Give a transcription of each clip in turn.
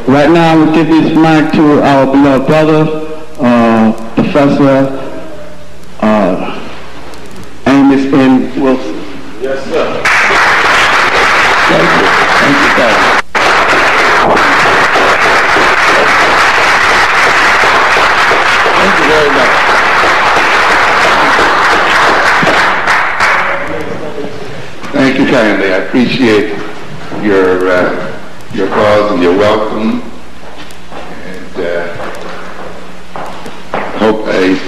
Right now, we give this mic to our beloved brother, Professor Amos N. Wilson. Yes, sir. Thank you. Thank you, sir. Thank you very much. Thank you kindly. I appreciate your cause and your welcome, and hope I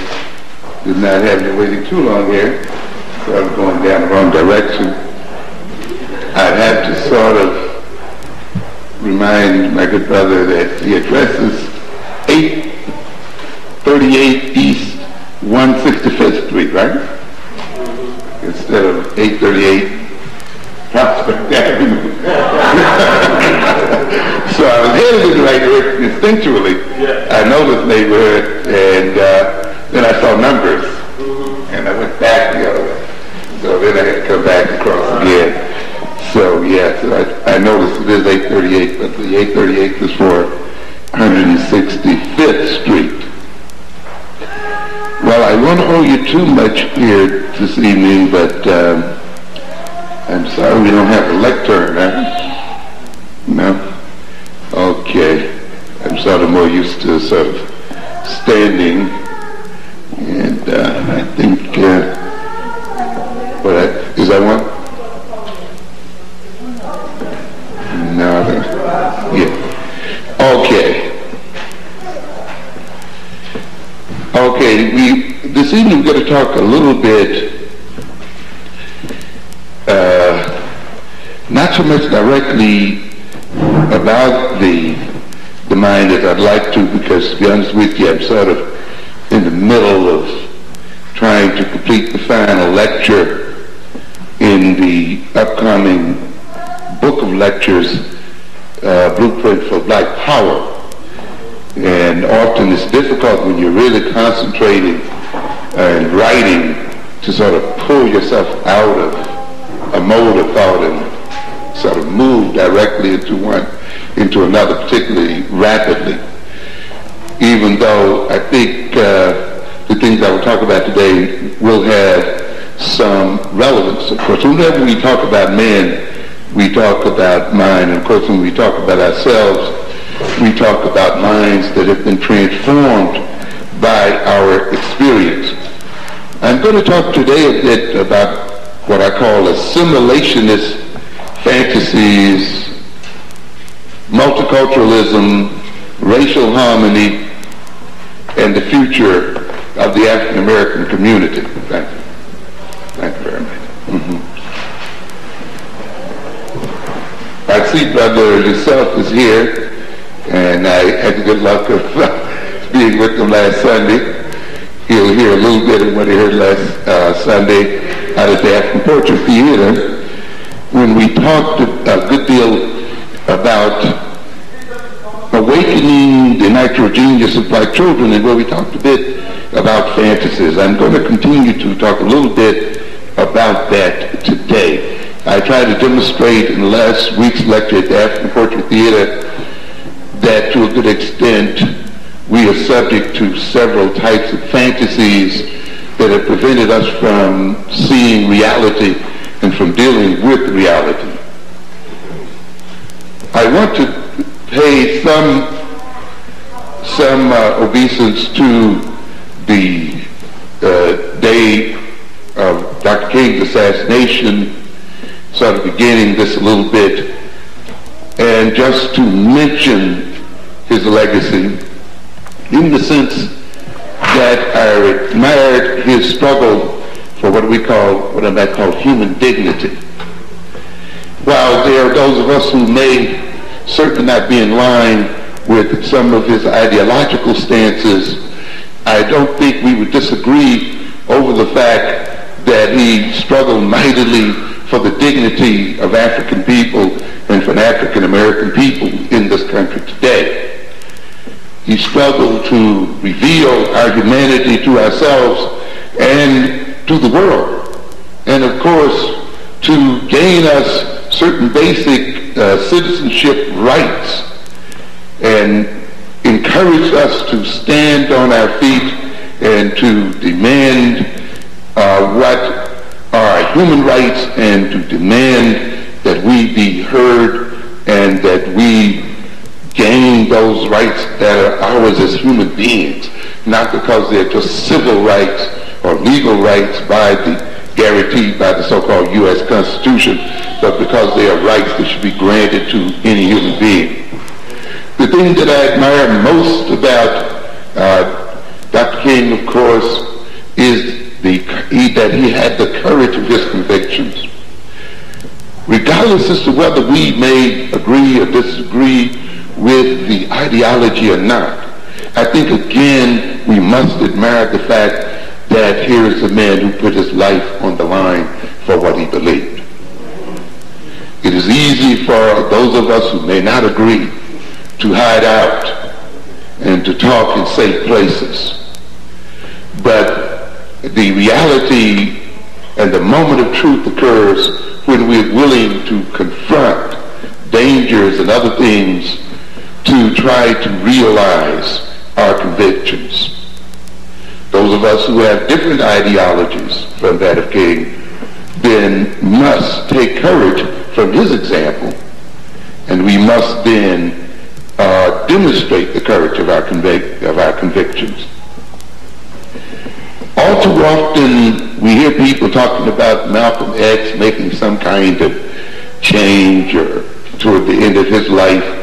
did not have you waiting too long here, so I was going down the wrong direction. I'd have to sort of remind my good brother that the address is 838 East 165th Street, right? Instead of 838 Prospect Avenue. So I was headed in the right direction instinctually. Yeah. I know this neighborhood, and then I saw numbers, and I went back the other way. So then I had to come back across again. So yeah, so I noticed it is 838, but the 838 is for 165th Street. Well, I won't hold you too much here this evening, but I'm sorry we don't have a lectern, huh? No? Okay. I'm sort of more used to sort of standing, and I think, is I want? No, yeah. Okay. Okay, this evening we're going to talk a little bit, not so much directly about the mind as I'd like to, because to be honest with you, I'm sort of in the middle of trying to complete the final lecture in the upcoming book of lectures, Blueprint for Black Power. And often it's difficult when you're really concentrating and writing to sort of pull yourself out of a mode of thought and sort of move directly into another, particularly rapidly. Even though I think the things I will talk about today will have some relevance. Of course, whenever we talk about men, we talk about mind, and of course when we talk about ourselves, we talk about minds that have been transformed by our experience. I'm going to talk today a bit about what I call assimilationist fantasies, multiculturalism, racial harmony, and the future of the African American community. Thank you. Thank you very much. I see Brother yourself is here, and I had the good luck of being with him last Sunday. He'll hear a little bit of what he heard last Sunday out at the African Portrait Theater, when we talked a good deal about awakening the natural genius of black children, and where we talked a bit about fantasies. I'm going to continue to talk a little bit about that today. I tried to demonstrate in last week's lecture at the African Portrait Theater that to a good extent we are subject to several types of fantasies that have prevented us from seeing reality and from dealing with reality. I want to pay some obeisance to the day of Dr. King's assassination, sort of beginning this a little bit, and just to mention his legacy in the sense that I admired his struggle for what I might call human dignity. While there are those of us who may certainly not be in line with some of his ideological stances, I don't think we would disagree over the fact that he struggled mightily for the dignity of African people and for African American people in this country today. He struggled to reveal our humanity to ourselves and to the world, and of course to gain us certain basic citizenship rights. And and encouraged us to stand on our feet and to demand what are human rights, and to demand that we be heard and that we gain those rights that are ours as human beings, not because they're just civil rights or legal rights guaranteed by the so-called U.S. Constitution, but because they are rights that should be granted to any human being. The thing that I admire most about Dr. King, of course, is that he had the courage of his convictions. Regardless as to whether we may agree or disagree with the ideology or not, I think again we must admire the fact that here is a man who put his life on the line for what he believed. It is easy for those of us who may not agree to hide out and to talk in safe places. But the reality and the moment of truth occurs when we're willing to confront dangers and other things to try to realize our convictions. Those of us who have different ideologies from that of King then must take courage from his example, and we must then demonstrate the courage of our convictions. All too often we hear people talking about Malcolm X making some kind of change or toward the end of his life.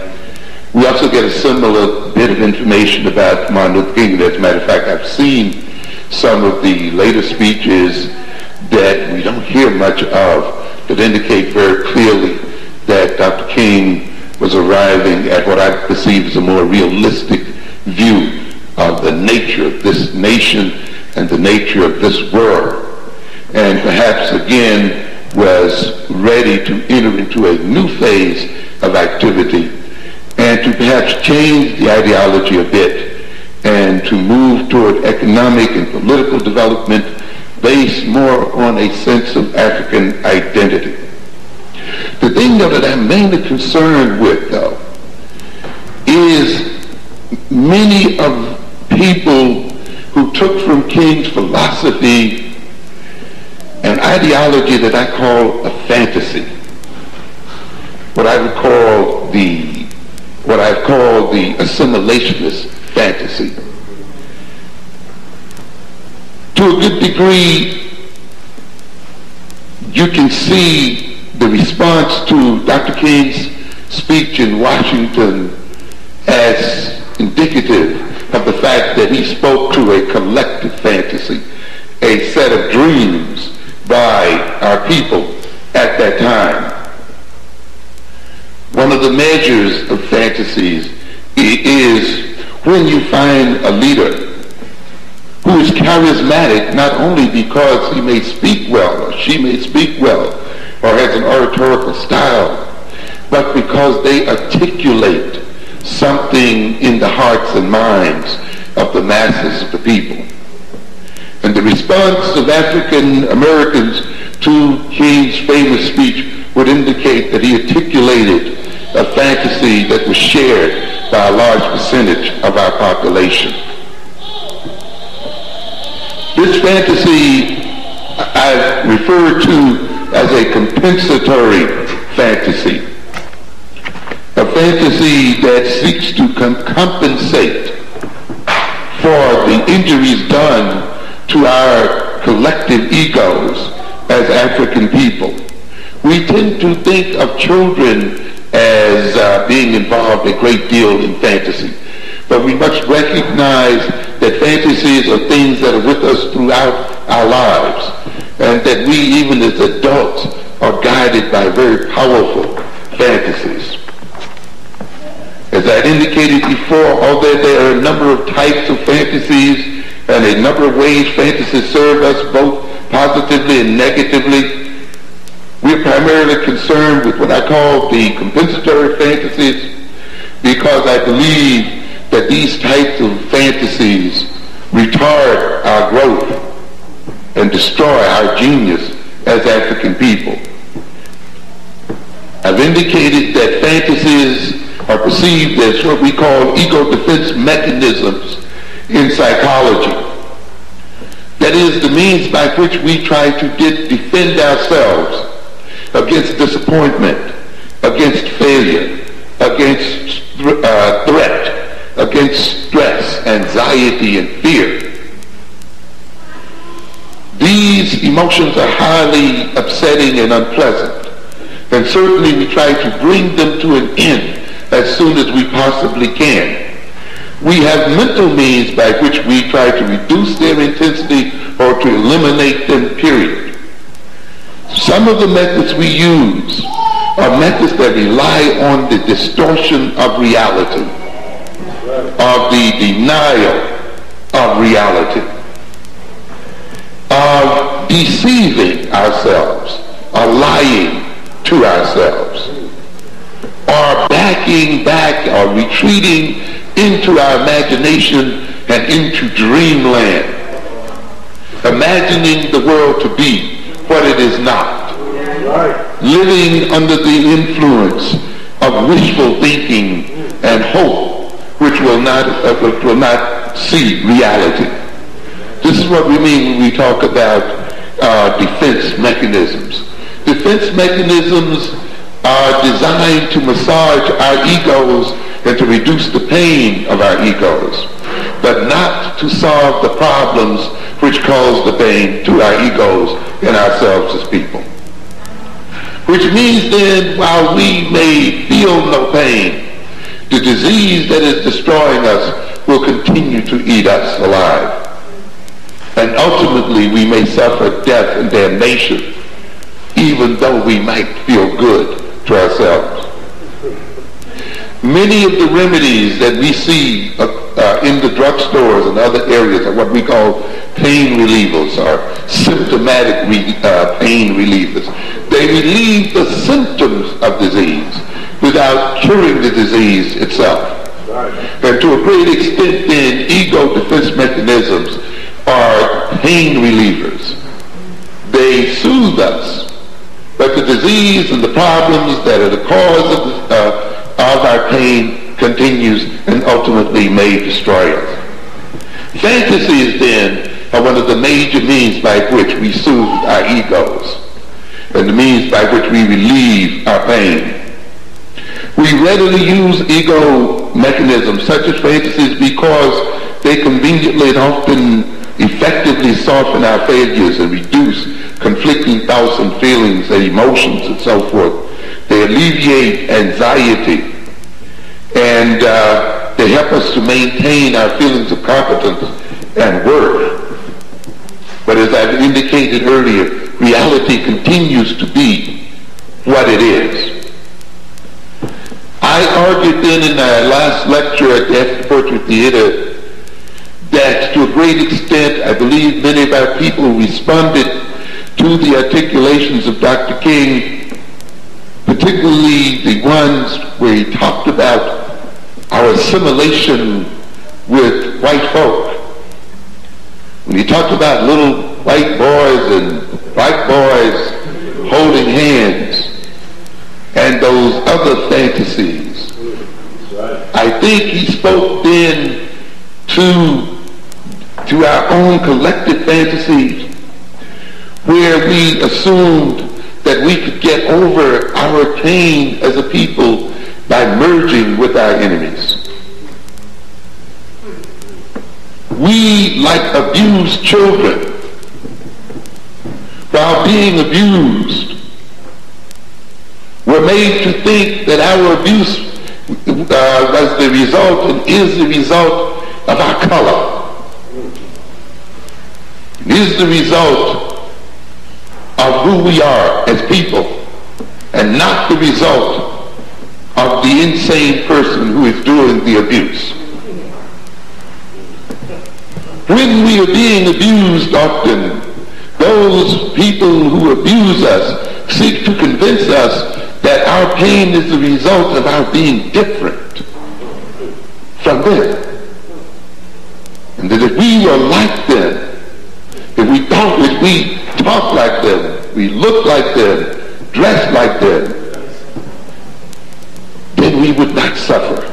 We also get a similar bit of information about Martin Luther King. As a matter of fact, I've seen some of the later speeches that we don't hear much of that indicate very clearly that Dr. King was arriving at what I perceive as a more realistic view of the nature of this nation and the nature of this world, and perhaps again was ready to enter into a new phase of activity and to perhaps change the ideology a bit and to move toward economic and political development based more on a sense of African identity. The thing that I'm mainly concerned with, though, is many of people who took from King's philosophy an ideology that I call a fantasy, what I've called the assimilationist fantasy. To a good degree, you can see the response to Dr. King's speech in Washington as indicative of the fact that he spoke to a collective fantasy, a set of dreams by our people at that time. One of the measures of fantasies is when you find a leader who is charismatic not only because he may speak well or she may speak well or has an oratorical style, but because they articulate something in the hearts and minds of the masses of the people. And the response of African Americans to King's famous speech would indicate that he articulated a fantasy that was shared by a large percentage of our population. This fantasy I refer to as a compensatory fantasy, a fantasy that seeks to compensate for the injuries done to our collective egos as African people. We tend to think of children as being involved a great deal in fantasy, but we must recognize that fantasies are things that are with us throughout our lives, and that we, even as adults, are guided by very powerful fantasies. As I indicated before, although there are a number of types of fantasies and a number of ways fantasies serve us both positively and negatively, we're primarily concerned with what I call the compensatory fantasies, because I believe that these types of fantasies retard our growth and destroy our genius as African people. I've indicated that fantasies are perceived as what we call ego defense mechanisms in psychology. That is the means by which we try to defend ourselves against disappointment, against failure, against threat, against stress, anxiety, and fear. These emotions are highly upsetting and unpleasant, and certainly we try to bring them to an end as soon as we possibly can. We have mental means by which we try to reduce their intensity or to eliminate them, period. Some of the methods we use are methods that rely on the distortion of reality, of the denial of reality, of deceiving ourselves, or lying to ourselves, or backing back or retreating into our imagination and into dreamland, imagining the world to be what it is not, living under the influence of wishful thinking and hope, which will not see reality. This is what we mean when we talk about defense mechanisms. Defense mechanisms are designed to massage our egos and to reduce the pain of our egos, but not to solve the problems which cause the pain to our egos and ourselves as people. Which means then, while we may feel no pain, the disease that is destroying us will continue to eat us alive. And ultimately we may suffer death and damnation, even though we might feel good to ourselves. Many of the remedies that we see in the drugstores and other areas are what we call pain relievers or symptomatic pain relievers. They relieve the symptoms of disease without curing the disease itself. And to a great extent then, ego defense mechanisms are pain relievers. They soothe us, but the disease and the problems that are the cause of our pain continues and ultimately may destroy us. Fantasies then are one of the major means by which we soothe our egos and the means by which we relieve our pain. We readily use ego mechanisms such as fantasies because they conveniently and often effectively soften our failures and reduce conflicting thoughts and feelings and emotions and so forth. They alleviate anxiety and they help us to maintain our feelings of competence and worth. But as I've indicated earlier, reality continues to be what it is. I argued then in our last lecture at the After Portrait Theater that to a great extent I believe many of our people responded to the articulations of Dr. King, particularly the ones where he talked about our assimilation with white folk. When he talked about little white boys and black boys holding hands and those other fantasies, I think he spoke then to our own collective fantasies, where we assumed that we could get over our pain as a people by merging with our enemies. We, like abused children, while being abused, were made to think that our abuse was the result and is the result of our color. It is the result of who we are as people, and not the result of the insane person who is doing the abuse. When we are being abused, often those people who abuse us seek to convince us that our pain is the result of our being different from them. And that if we were like them, if we talk like them, we look like them, dress like them, then then we would not suffer.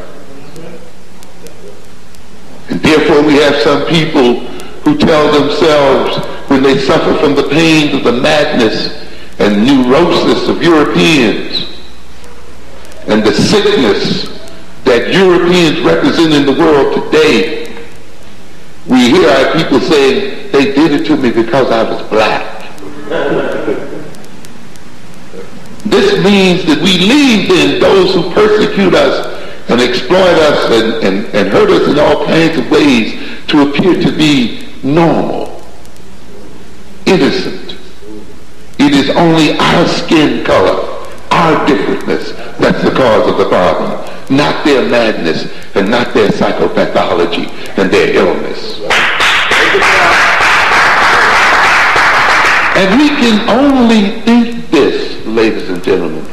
And therefore we have some people who tell themselves when they suffer from the pains of the madness and neurosis of Europeans and the sickness that Europeans represent in the world today, we hear our people saying, they did it to me because I was black. This means that we leave then those who persecute us and exploit us and hurt us in all kinds of ways to appear to be normal, innocent. It is only our skin color, our differentness, that's the cause of the problem, not their madness and not their psychopathology and their illness. And we can only think this, ladies and gentlemen.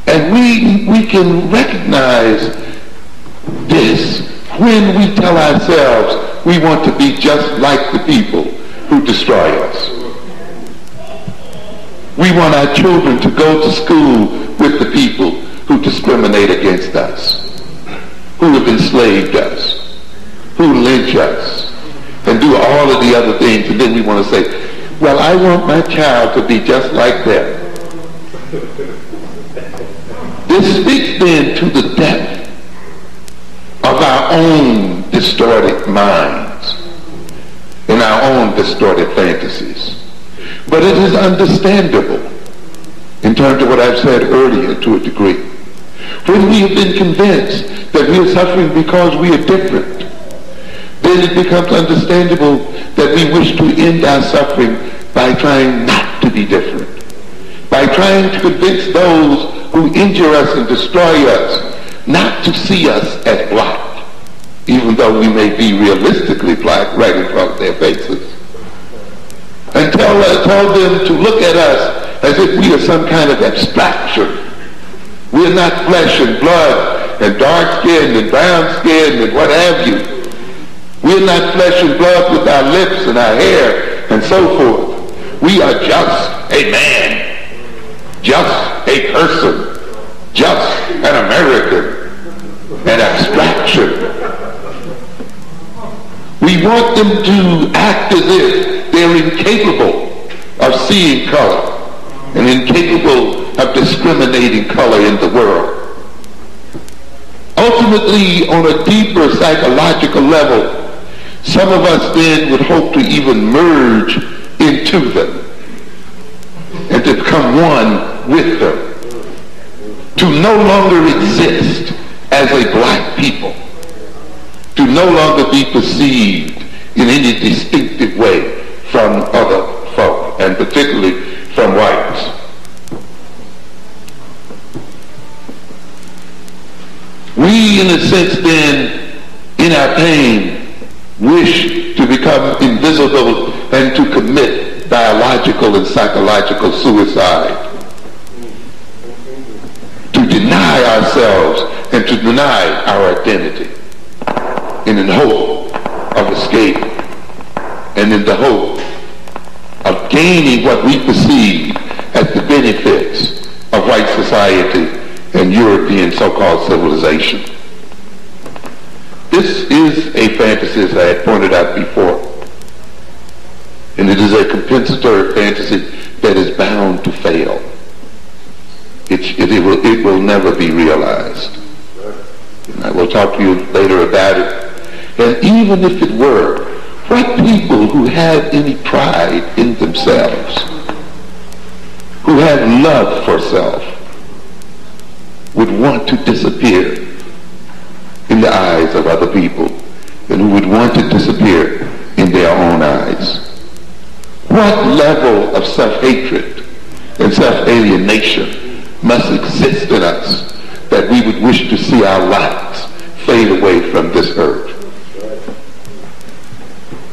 And we can recognize this when we tell ourselves we want to be just like the people who destroy us. We want our children to go to school with the people who discriminate against us, who have enslaved us, who lynch us, and do all of the other things. And then we want to say, well, I want my child to be just like them. This speaks then to the depth of our own distorted minds and our own distorted fantasies. But it is understandable in terms of what I've said earlier to a degree. When we have been convinced that we are suffering because we are different, then it becomes understandable that we wish to end our suffering by trying not to be different, by trying to convince those who injure us and destroy us not to see us as black, even though we may be realistically black right in front of their faces, and tell them to look at us as if we are some kind of abstraction. We are not flesh and blood and dark skin and brown skin and what have you. We are not flesh and blood with our lips and our hair and so forth. We are just a man, just a person, just an American, an abstraction. We want them to act as if they're incapable of seeing color and incapable of discriminating color in the world. Ultimately, on a deeper psychological level, some of us then would hope to even merge into them and to become one with them, to no longer exist as a black people, to no longer be perceived in any distinctive way from other folk, and particularly from whites. We, in a sense then, in our pain, wish to become invisible and to commit biological and psychological suicide, to deny ourselves and to deny our identity in the hope of escape and in the hope of gaining what we perceive as the benefits of white society and European so-called civilization. This is a fantasy, as I had pointed out before, and it is a compensatory fantasy that is bound to fail. It will never be realized. And I will talk to you later about it. And even if it were, what people who have any pride in themselves, who have love for self, would want to disappear in the eyes of other people, and who would want to disappear in their own eyes? What level of self-hatred and self-alienation must exist in us that we would wish to see our lives fade away from this earth?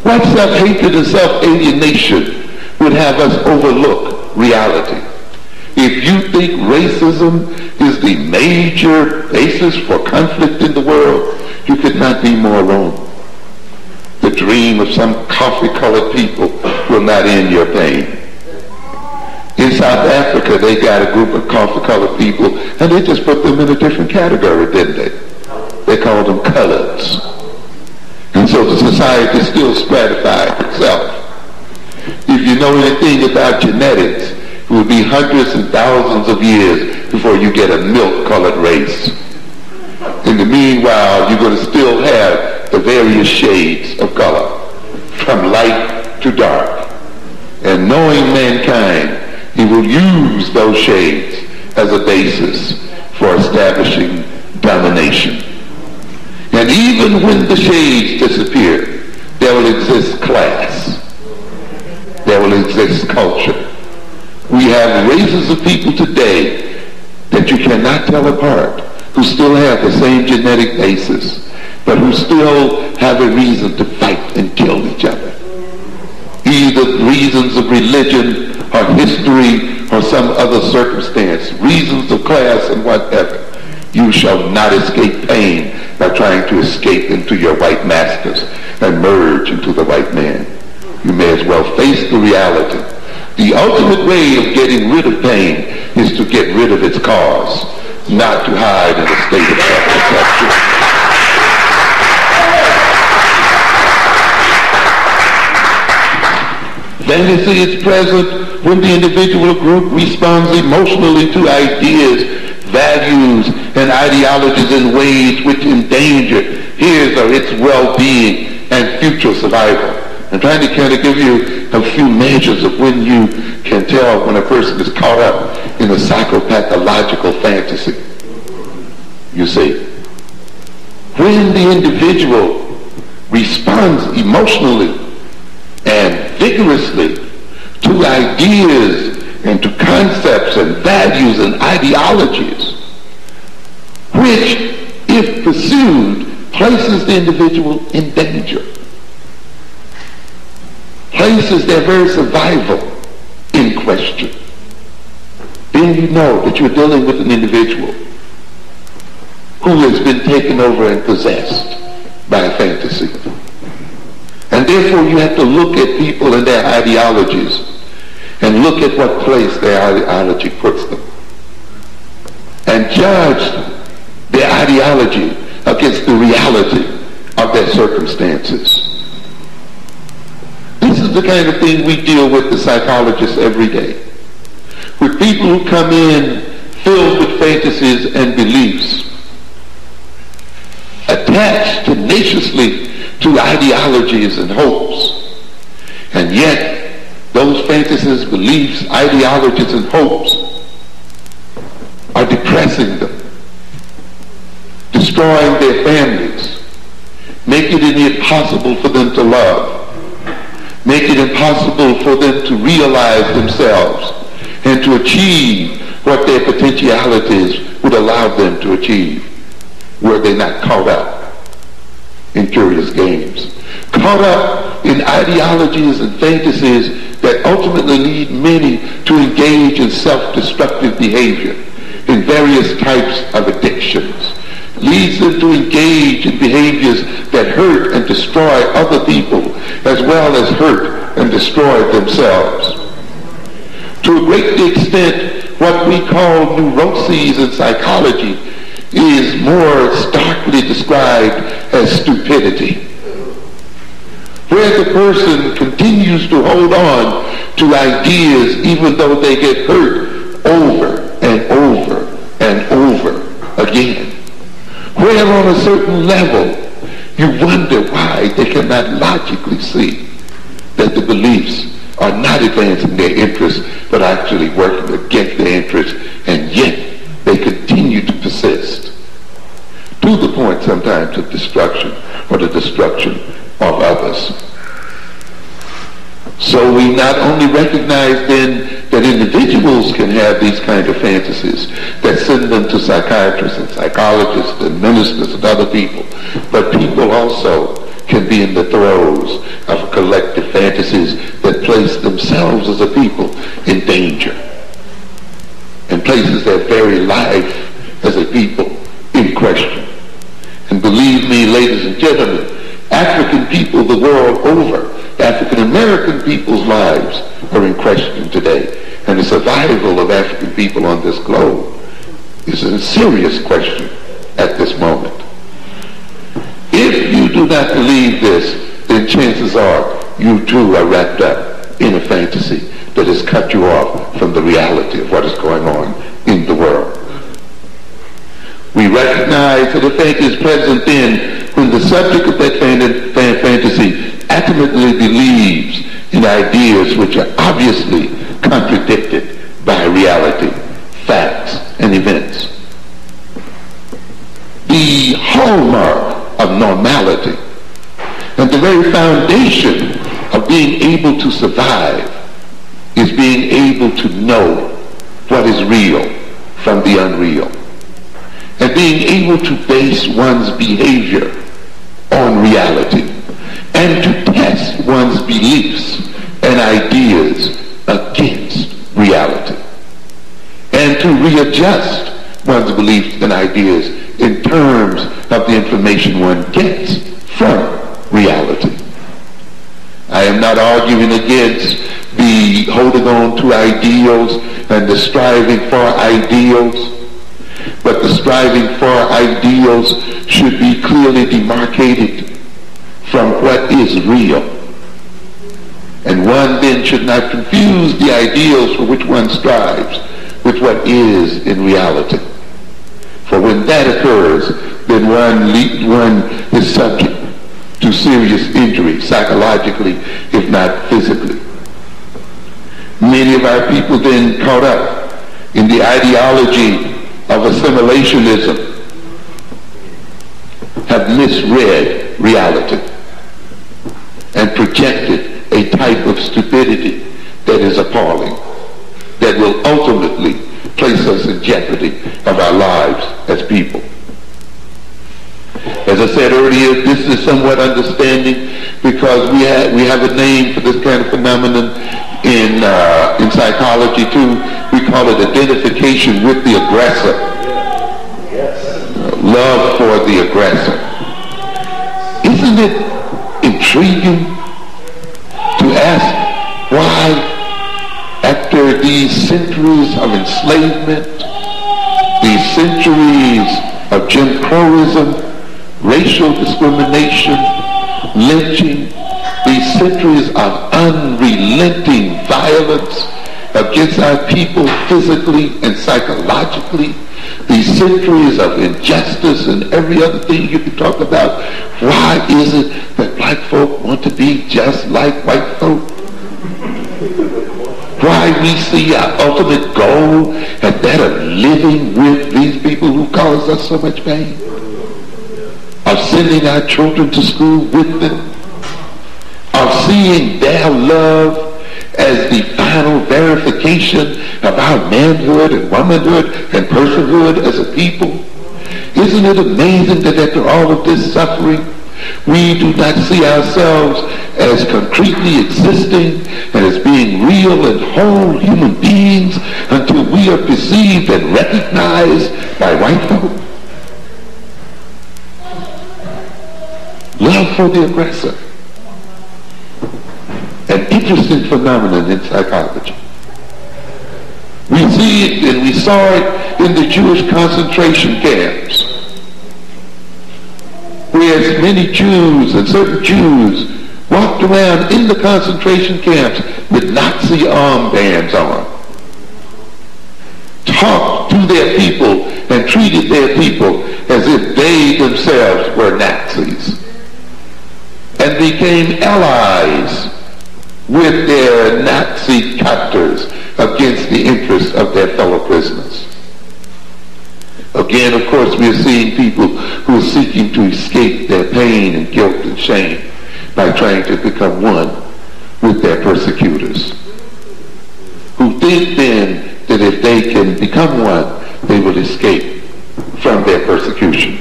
What self-hatred and self-alienation would have us overlook reality? If you think racism is the major basis for conflict in the world, you could not be more wrong. The dream of some coffee-colored people will not end your pain. In South Africa, they got a group of coffee-colored people, and they just put them in a different category, didn't they? They called them coloreds. And so the society still stratified itself. If you know anything about genetics, it will be hundreds and thousands of years before you get a milk-colored race. In the meanwhile, you're going to still have the various shades of color, from light to dark. And knowing mankind, he will use those shades as a basis for establishing domination. And even when the shades disappear, there will exist class. There will exist culture. We have races of people today that you cannot tell apart, who still have the same genetic basis, but who still have a reason to fight and kill each other. Either reasons of religion or history or some other circumstance, reasons of class and whatever. You shall not escape pain by trying to escape into your white masters and merge into the white man. You may as well face the reality. The ultimate way of getting rid of pain is to get rid of its cause, not to hide in a state of self-protection. Fantasy is present when the individual group responds emotionally to ideas, values, and ideologies in ways which endanger his or its well-being and future survival. I'm trying to kind of give you a few measures of when you can tell when a person is caught up in a psychopathological fantasy. You see, when the individual responds emotionally and vigorously to ideas and to concepts and values and ideologies, which, if pursued, places the individual in danger, places their very survival in question, then you know that you're dealing with an individual who has been taken over and possessed by a fantasy. And therefore you have to look at people and their ideologies and look at what place their ideology puts them and judge their ideology against the reality of their circumstances. This is the kind of thing we deal with the psychologists every day. With people who come in filled with fantasies and beliefs, attached tenaciously to ideologies and hopes. And yet, those fantasies, beliefs, ideologies, and hopes are depressing them, destroying their families, making it impossible for them to love, making it impossible for them to realize themselves and to achieve what their potentialities would allow them to achieve, were they not caught up in curious games, caught up in ideologies and fantasies that ultimately lead many to engage in self-destructive behavior, in various types of addictions, leads them to engage in behaviors that hurt and destroy other people as well as hurt and destroy themselves. To a great extent, what we call neuroses in psychology is more starkly described as stupidity, where the person continues to hold on to ideas even though they get hurt over and over and over again, where on a certain level you wonder why they cannot logically see that the beliefs are not advancing their interests but actually working against their interests, and yet they continue to persist to the point sometimes of destruction or the destruction of others. So we not only recognize then that individuals can have these kind of fantasies that send them to psychiatrists and psychologists and ministers and other people, but people also can be in the throes of collective fantasies that place themselves as a people in danger and places their very life as a people in question. And believe me, ladies and gentlemen, African people the world over, African American people's lives are in question today. and the survival of African people on this globe is a serious question at this moment. If you do not believe this, then chances are you too are wrapped up in a fantasy that has cut you off from the reality of what is going on in the world. We recognize that a fantasy is present then when the subject of that fantasy adamantly believes in ideas which are obviously contradicted by reality, facts, and events. The hallmark of normality and the very foundation of being able to survive is being able to know what is real from the unreal, and being able to base one's behavior on reality, and to test one's beliefs and ideas against reality, and to readjust one's beliefs and ideas in terms of the information one gets from reality. I am not arguing against the holding on to ideals and the striving for ideals, but the striving for ideals should be clearly demarcated from what is real. And one then should not confuse the ideals for which one strives with what is in reality. For when that occurs, then one is subject to serious injury, psychologically, if not physically. Many of our people then caught up in the ideology of assimilationism have misread reality and projected a type of stupidity that is appalling, that will ultimately place us in jeopardy of our lives as people. As I said earlier, this is somewhat understanding because we have a name for this kind of phenomenon in psychology too. We call it identification with the aggressor. Love for the aggressor. Isn't it intriguing to ask why, after these centuries of enslavement, these centuries of Jim Crowism, racial discrimination, lynching, these centuries of unrelenting violence against our people physically and psychologically, these centuries of injustice and every other thing you can talk about, why is it that black folk want to be just like white folk? Why we see our ultimate goal as that of living with these people who cause us so much pain, of sending our children to school with them, of seeing their love as the final verification of our manhood and womanhood and personhood as a people. Isn't it amazing that after all of this suffering, we do not see ourselves as concretely existing and as being real and whole human beings until we are perceived and recognized by white folk? Love for the aggressor. An interesting phenomenon in psychology. We see it, and we saw it in the Jewish concentration camps, whereas many Jews and certain Jews walked around in the concentration camps with Nazi armbands on, talked to their people and treated their people as if they themselves were Nazis, and became allies with their Nazi captors against the interests of their fellow prisoners. Again, of course, we are seeing people who are seeking to escape their pain and guilt and shame by trying to become one with their persecutors, who think then that if they can become one, they will escape from their persecution.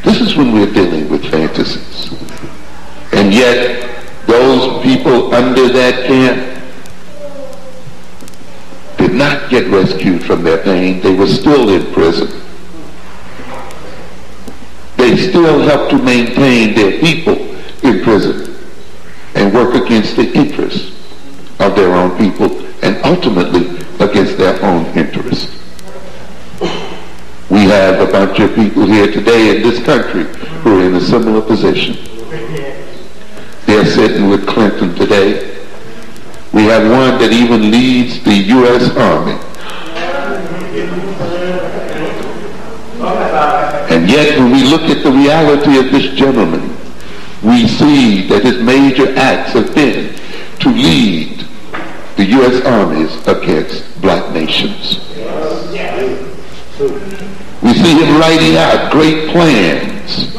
This is when we're dealing with fantasies. And yet, those people under that camp did not get rescued from their pain. They were still in prison. They still helped to maintain their people in prison and work against the interests of their own people and ultimately against their own interests. We have a bunch of people here today in this country who are in a similar position. They're sitting with Clinton today. We have one that even leads the U.S. Army. And yet when we look at the reality of this gentleman, we see that his major acts have been to lead the U.S. armies against black nations. We see him writing out great plans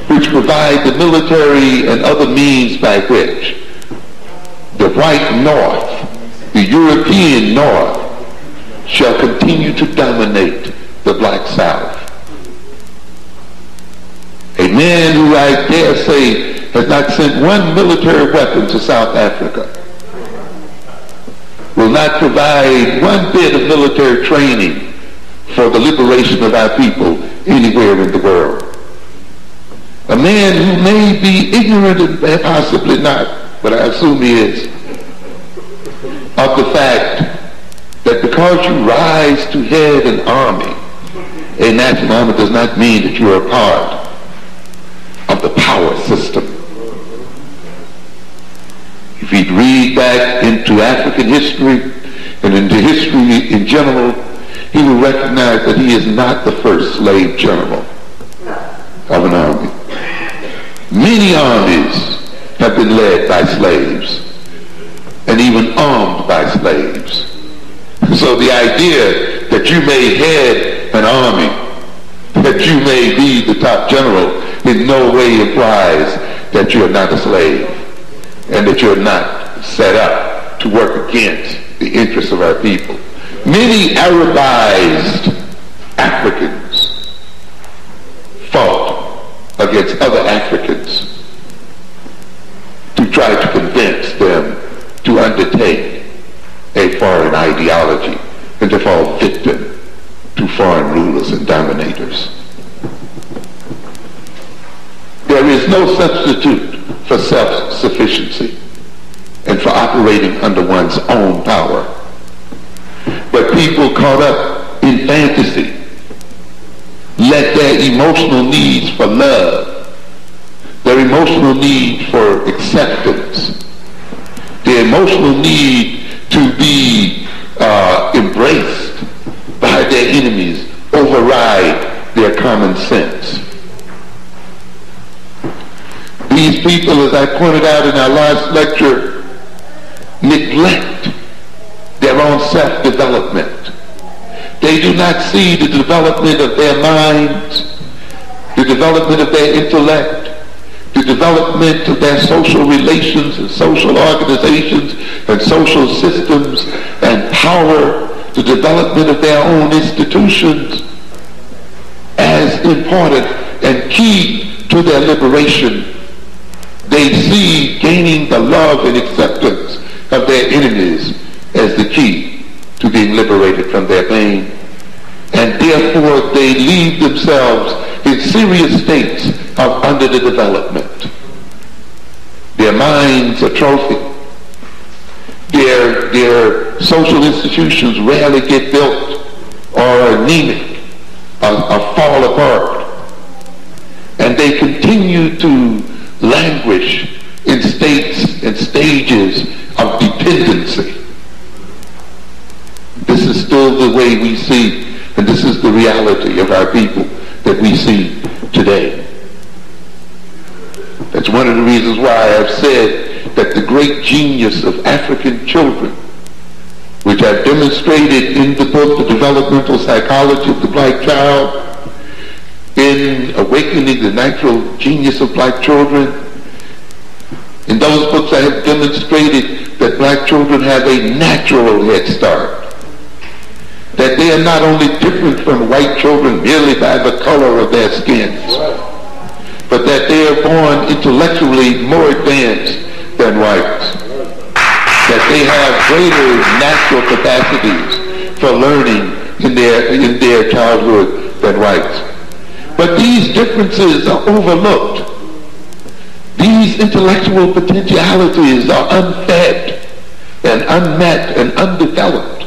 which provide the military and other means by which the white North, the European North, shall continue to dominate the black South. A man who I dare say has not sent one military weapon to South Africa, will not provide one bit of military training for the liberation of our people anywhere in the world. A man who may be ignorant and possibly not, but I assume he is, of the fact that because you rise to head an army, a national army does not mean that you are a part of the power system. If he'd read back into African history and into history in general, he will recognize that he is not the first slave general of an army. Many armies have been led by slaves and even armed by slaves. So the idea that you may head an army, that you may be the top general, in no way implies that you're not a slave and that you're not set up to work against the interests of our people. Many Arabized Africans fought against other Africans to try to convince them to undertake a foreign ideology and to fall victim to foreign rulers and dominators. There is no substitute for self-sufficiency and for operating under one's own power. But people caught up in fantasy let their emotional needs for love, their emotional need for acceptance, their emotional need to be embraced by their enemies override their common sense. These people, as I pointed out in our last lecture, neglect their own self-development. They do not see the development of their minds, the development of their intellect, the development of their social relations and social organizations and social systems and power, the development of their own institutions as important and key to their liberation. They see gaining the love and acceptance of their enemies as the key to being liberated from their pain. And therefore they leave themselves in serious states of underdevelopment. Their minds are trophy. Their social institutions rarely get built or are anemic or fall apart. And they continue to languish in states and stages of dependency. This is still the way we see, and this is the reality of our people that we see today. That's one of the reasons why I've said that the great genius of African children, which I've demonstrated in the book, The Developmental Psychology of the Black Child, in Awakening the Natural Genius of Black Children. In those books I have demonstrated that black children have a natural head start. That they are not only different from white children merely by the color of their skins, but that they are born intellectually more advanced than whites. That they have greater natural capacities for learning in their childhood than whites. But these differences are overlooked. These intellectual potentialities are unfed. and unmet and undeveloped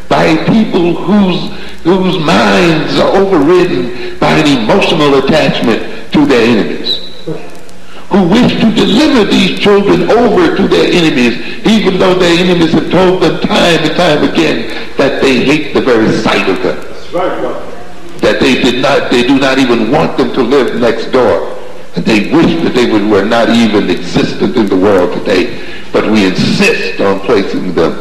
by people whose minds are overridden by an emotional attachment to their enemies, who wish to deliver these children over to their enemies, even though their enemies have told them time and time again that they hate the very sight of them. That's right, brother. That they do not even want them to live next door. And they wish that they were not even existent in the world today. But we insist on placing them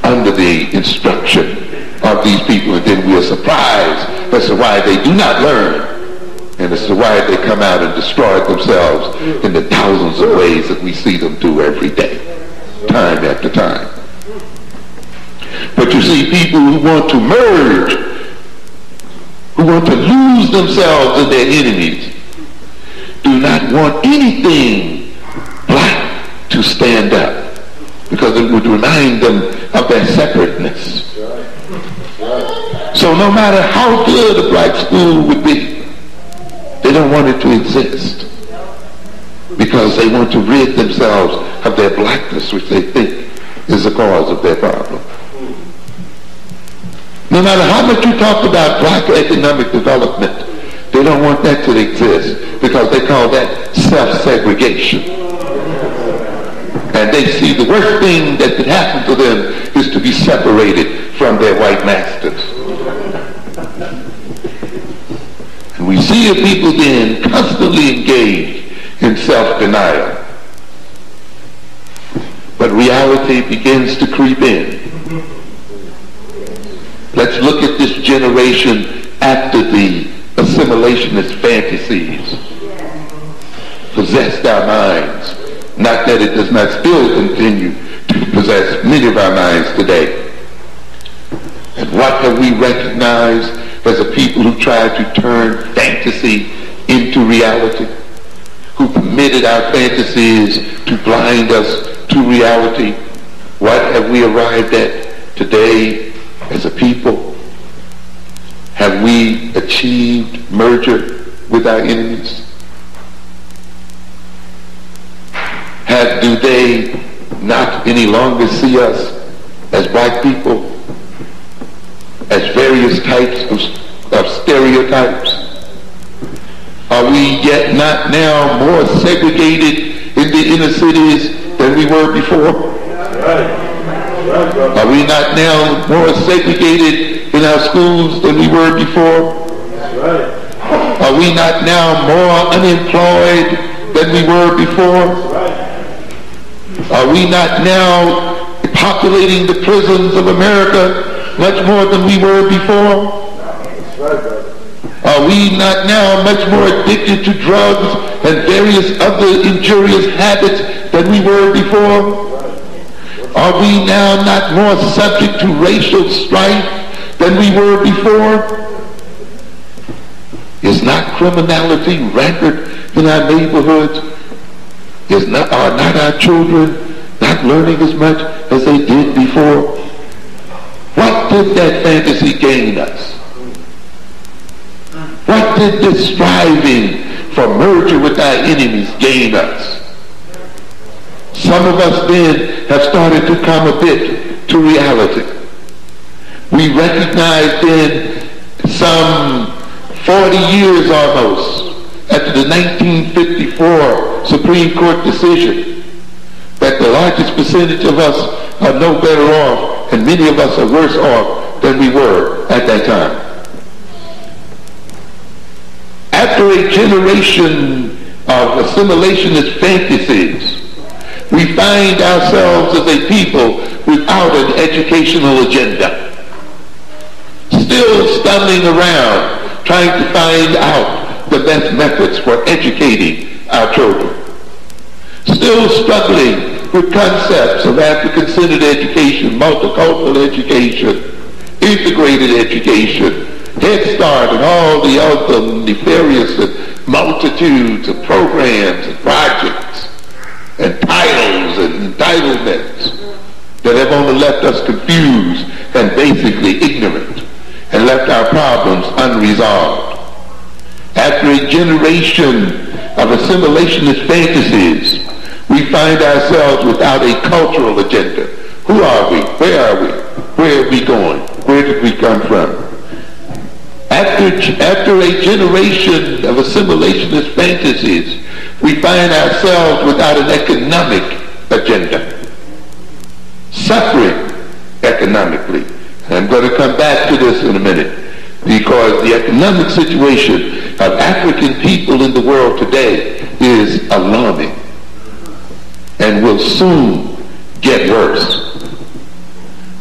under the instruction of these people, and then we are surprised as to why they do not learn, and as to why they come out and destroy themselves in the thousands of ways that we see them do every day, time after time. But you see, people who want to merge, who want to lose themselves in their enemies, do not want anything black to stand up, because it would remind them of their separateness. So no matter how good a black school would be, they don't want it to exist, because they want to rid themselves of their blackness, which they think is the cause of their problem. No matter how much you talk about black economic development, they don't want that to exist, because they call that self-segregation. And they see the worst thing that could happen to them is to be separated from their white masters. And we see the people then constantly engaged in self-denial. But reality begins to creep in. Let's look at this generation after the assimilationist fantasies possessed our minds. Not that it does not still continue to possess many of our minds today. And what have we recognized as a people who try to turn fantasy into reality, who permitted our fantasies to blind us to reality? What have we arrived at today as a people? Have we achieved merger with our enemies? Do they not any longer see us as black people, as various types of stereotypes? Are we yet not now more segregated in the inner cities than we were before? Are we not now more segregated in our schools than we were before? Are we not now more unemployed than we were before? Are we not now populating the prisons of America much more than we were before? Are we not now much more addicted to drugs and various other injurious habits than we were before? Are we now not more subject to racial strife than we were before? Is not criminality rampant in our neighborhoods? Are not our children not learning as much as they did before? What did that fantasy gain us? What did this striving for merger with our enemies gain us? Some of us then have started to come a bit to reality. We recognize then, some 40 years almost after the 1954 Supreme Court decision, that the largest percentage of us are no better off, and many of us are worse off than we were at that time. After a generation of assimilationist fantasies, we find ourselves as a people without an educational agenda, still stumbling around trying to find out the best methods for educating our children, still struggling with concepts of African-centered education, multicultural education, integrated education, Head Start, and all the other nefarious and multitudes of programs and projects and titles and entitlements that have only left us confused and basically ignorant and left our problems unresolved. After a generation of assimilationist fantasies, we find ourselves without a cultural agenda, Who are we? Where are we? Where are we going? Where did we come from? After a generation of assimilationist fantasies, we find ourselves without an economic agenda, suffering economically. And I'm going to come back to this in a minute, because the economic situation of African people in the world today is alarming and will soon get worse.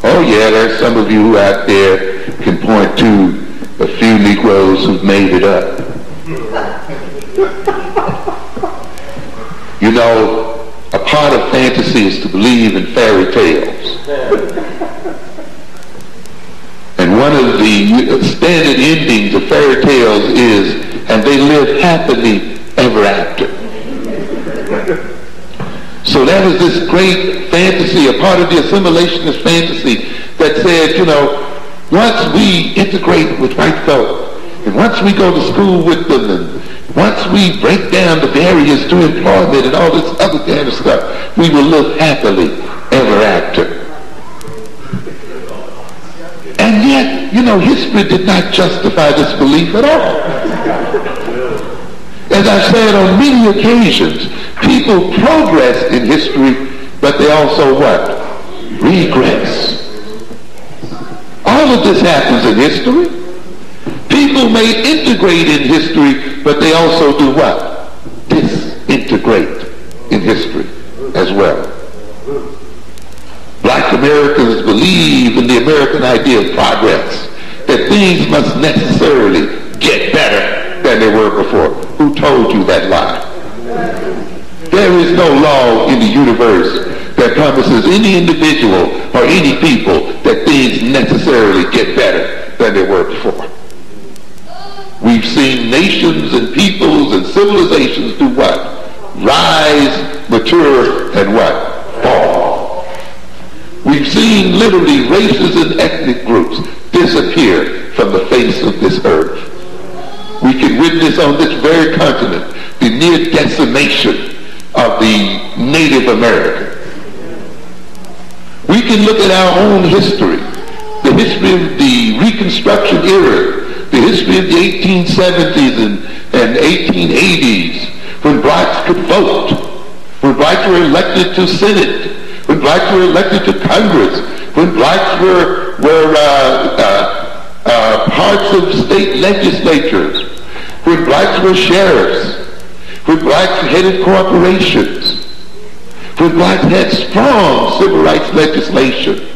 Oh yeah, there's some of you out there can point to a few Negroes who've made it up. You know, a part of fantasy is to believe in fairy tales. And one of the standard endings of fairy tales is, and they live happily ever after. So that was this great fantasy, a part of the assimilationist fantasy that said, you know, once we integrate with white folk, and once we go to school with them, and once we break down the barriers to employment and all this other kind of stuff, we will live happily ever after. And yet, you know, history did not justify this belief at all. As I've said on many occasions, people progress in history, but they also what? Regress. All of this happens in history. People may integrate in history, but they also do what? Disintegrate in history as well. Black Americans believe in the American idea of progress, that things must necessarily get better than they were before. Who told you that lie? There is no law in the universe that promises any individual or any people that things necessarily get better than they were before. We've seen nations and peoples and civilizations do what? Rise, mature, and what? Fall. We've seen literally races and ethnic groups disappear from the face of this earth. We can witness on this very continent the near decimation of the Native American. We can look at our own history, the history of the Reconstruction era, the history of the 1870s and 1880s, when blacks could vote, when blacks were elected to Senate, when blacks were elected to Congress, when blacks were parts of state legislatures, when blacks were sheriffs, when blacks headed corporations, when blacks had strong civil rights legislation.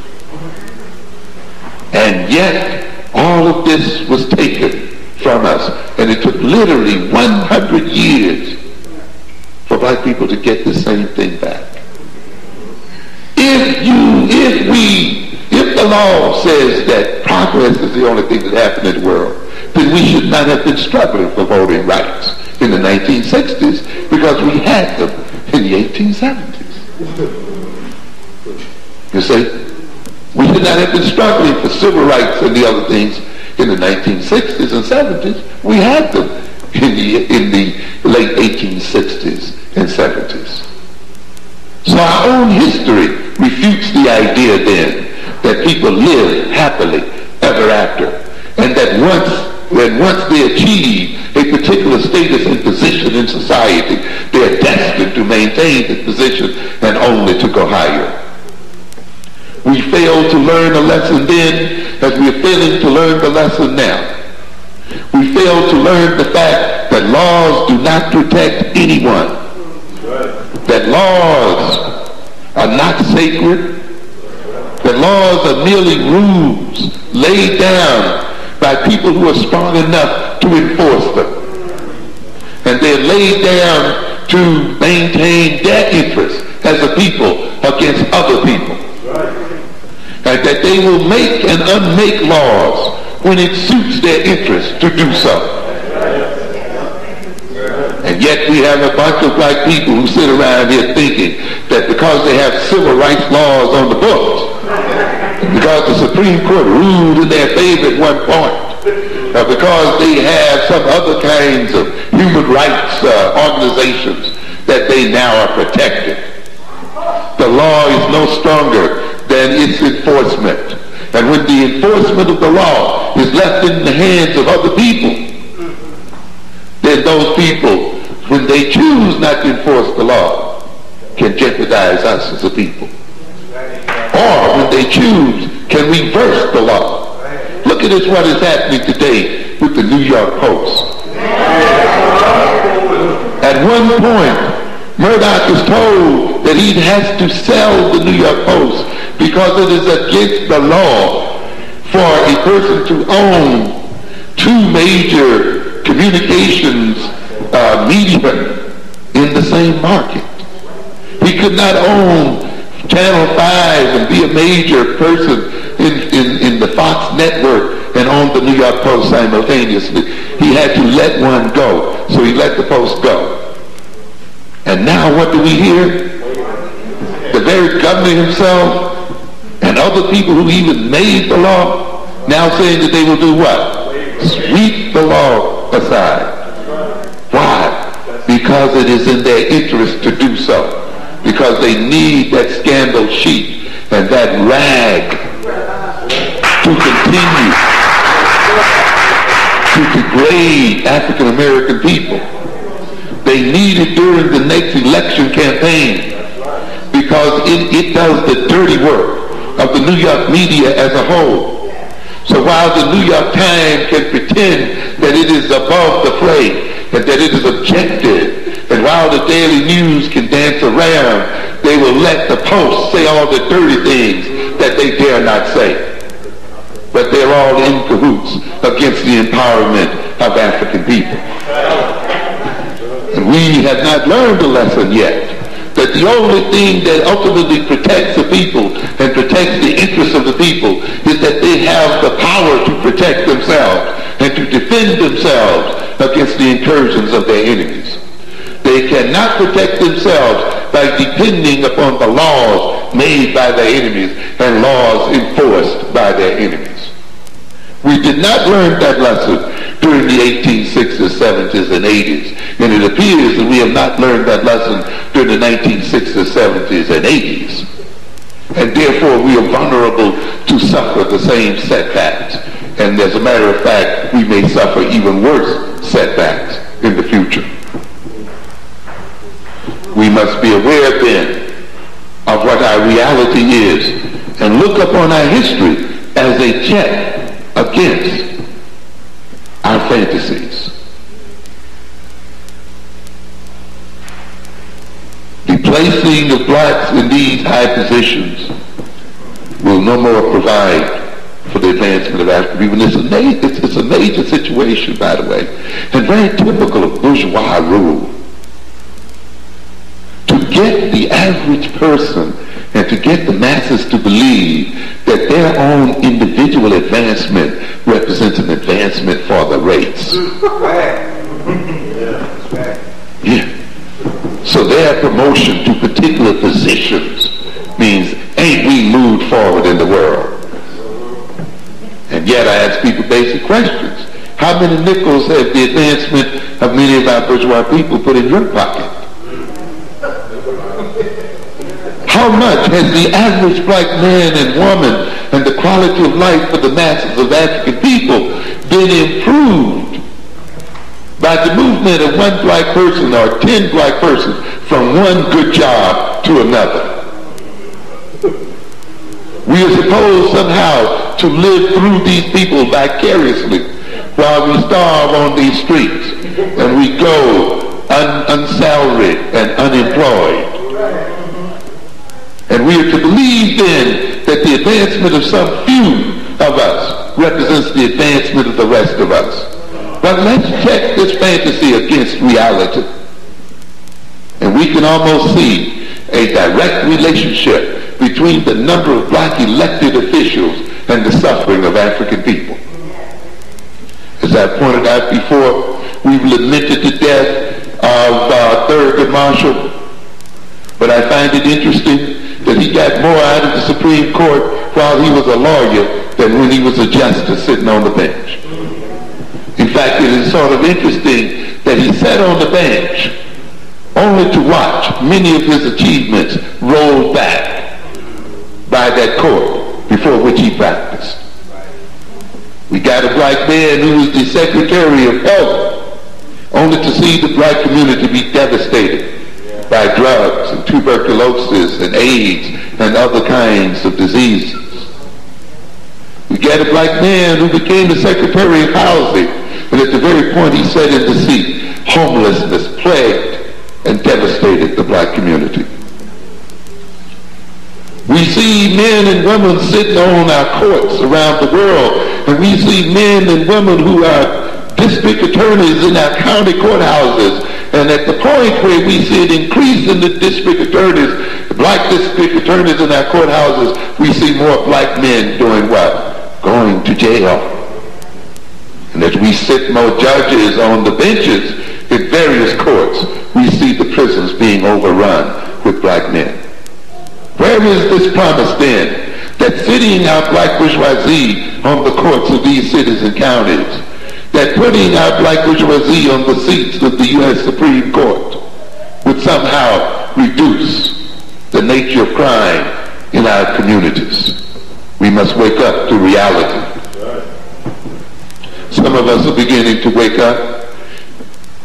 And yet, all of this was taken from us. And it took literally 100 years for black people to get the same thing back. If the law says that progress is the only thing that happened in the world, then we should not have been struggling for voting rights in the 1960s, because we had them in the 1870s. You see? We should not have been struggling for civil rights and the other things in the 1960s and 70s. We had them in the late 1860s and 70s. So our own history refutes the idea then that people live happily ever after, and that once they achieve a particular status and position in society, they are destined to maintain that position and only to go higher. We failed to learn a lesson then, as we are failing to learn the lesson now. We failed to learn the fact that laws do not protect anyone. That laws are not sacred. That laws are merely rules laid down by people who are strong enough to enforce them. And they're laid down to maintain their interests as a people against other people. And that they will make and unmake laws when it suits their interests to do so. And yet we have a bunch of black people who sit around here thinking that because they have civil rights laws on the books, because the Supreme Court ruled in their favor at one point, because they have some other kinds of human rights organizations, that they now are protected. The law is no stronger than its enforcement. And when the enforcement of the law is left in the hands of other people, then those people, when they choose not to enforce the law, can jeopardize us as a people. Or when they choose, can reverse the law. Look at this, what is happening today with the New York Post. At one point, Murdoch is told that he has to sell the New York Post because it is against the law for a person to own two major communications media in the same market. He could not own Channel 5 and be a major person in the Fox network and own the New York Post simultaneously. He had to let one go, so he let the Post go. And now what do we hear? The very governor himself and other people who even made the law now saying that they will do what? Sweep the law aside. Why? Because it is in their interest to do so. Because they need that scandal sheet and that rag to continue to degrade African American people. They need it during the next election campaign because it does the dirty work of the New York media as a whole. So while the New York Times can pretend that it is above the fray and that it is objective, and while the Daily News can dance around, they will let the Post say all the dirty things that they dare not say. But they're all in cahoots against the empowerment of African people. And we have not learned the lesson yet that the only thing that ultimately protects the people and protects the interests of the people is that they have the power to protect themselves and to defend themselves against the incursions of their enemies. They cannot protect themselves by depending upon the laws made by their enemies and laws enforced by their enemies. We did not learn that lesson during the 1860s, 70s, and 80s. And it appears that we have not learned that lesson during the 1960s, 70s, and 80s. And therefore we are vulnerable to suffer the same setbacks. And as a matter of fact, we may suffer even worse setbacks in the future. We must be aware then of what our reality is and look upon our history as a check against our fantasies. The placing of blacks in these high positions will no more provide for the advancement of African people. It's a major situation, by the way, and very typical of bourgeois rule. To get the average person and to get the masses to believe that their own individual advancement represents an advancement for the race. Yeah. So their promotion to particular positions means, ain't we moved forward in the world? And yet I ask people basic questions. How many nickels have the advancement of many of our bourgeois people put in your pocket? How much has the average black man and woman and the quality of life for the masses of African people been improved by the movement of one black person or 10 black persons from one good job to another? We are supposed somehow to live through these people vicariously while we starve on these streets and we go unsalaried and unemployed. And we are to believe then that the advancement of some few of us represents the advancement of the rest of us. But let's check this fantasy against reality. And we can almost see a direct relationship between the number of black elected officials and the suffering of African people. As I pointed out before, we've lamented the death of Thurgood Marshall, but I find it interesting that he got more out of the Supreme Court while he was a lawyer than when he was a justice sitting on the bench. In fact, it is sort of interesting that he sat on the bench only to watch many of his achievements rolled back by by that court before which he practiced. We got a black man who was the Secretary of Health, only to see the black community be devastated by drugs and tuberculosis and AIDS and other kinds of diseases. We got a black man who became the Secretary of Housing, and at the very point he sat in the seat, homelessness plagued and devastated the black community. We see men and women sitting on our courts around the world, and we see men and women who are district attorneys in our county courthouses, and at the point where we see an increase in the district attorneys, black district attorneys in our courthouses, we see more black men doing what? Going to jail. And as we sit more judges on the benches in various courts, we see the prisons being overrun with black men. Where is this promise then that sitting our black bourgeoisie on the courts of these cities and counties, that putting our black bourgeoisie on the seats of the U.S. Supreme Court would somehow reduce the nature of crime in our communities? We must wake up to reality. Some of us are beginning to wake up.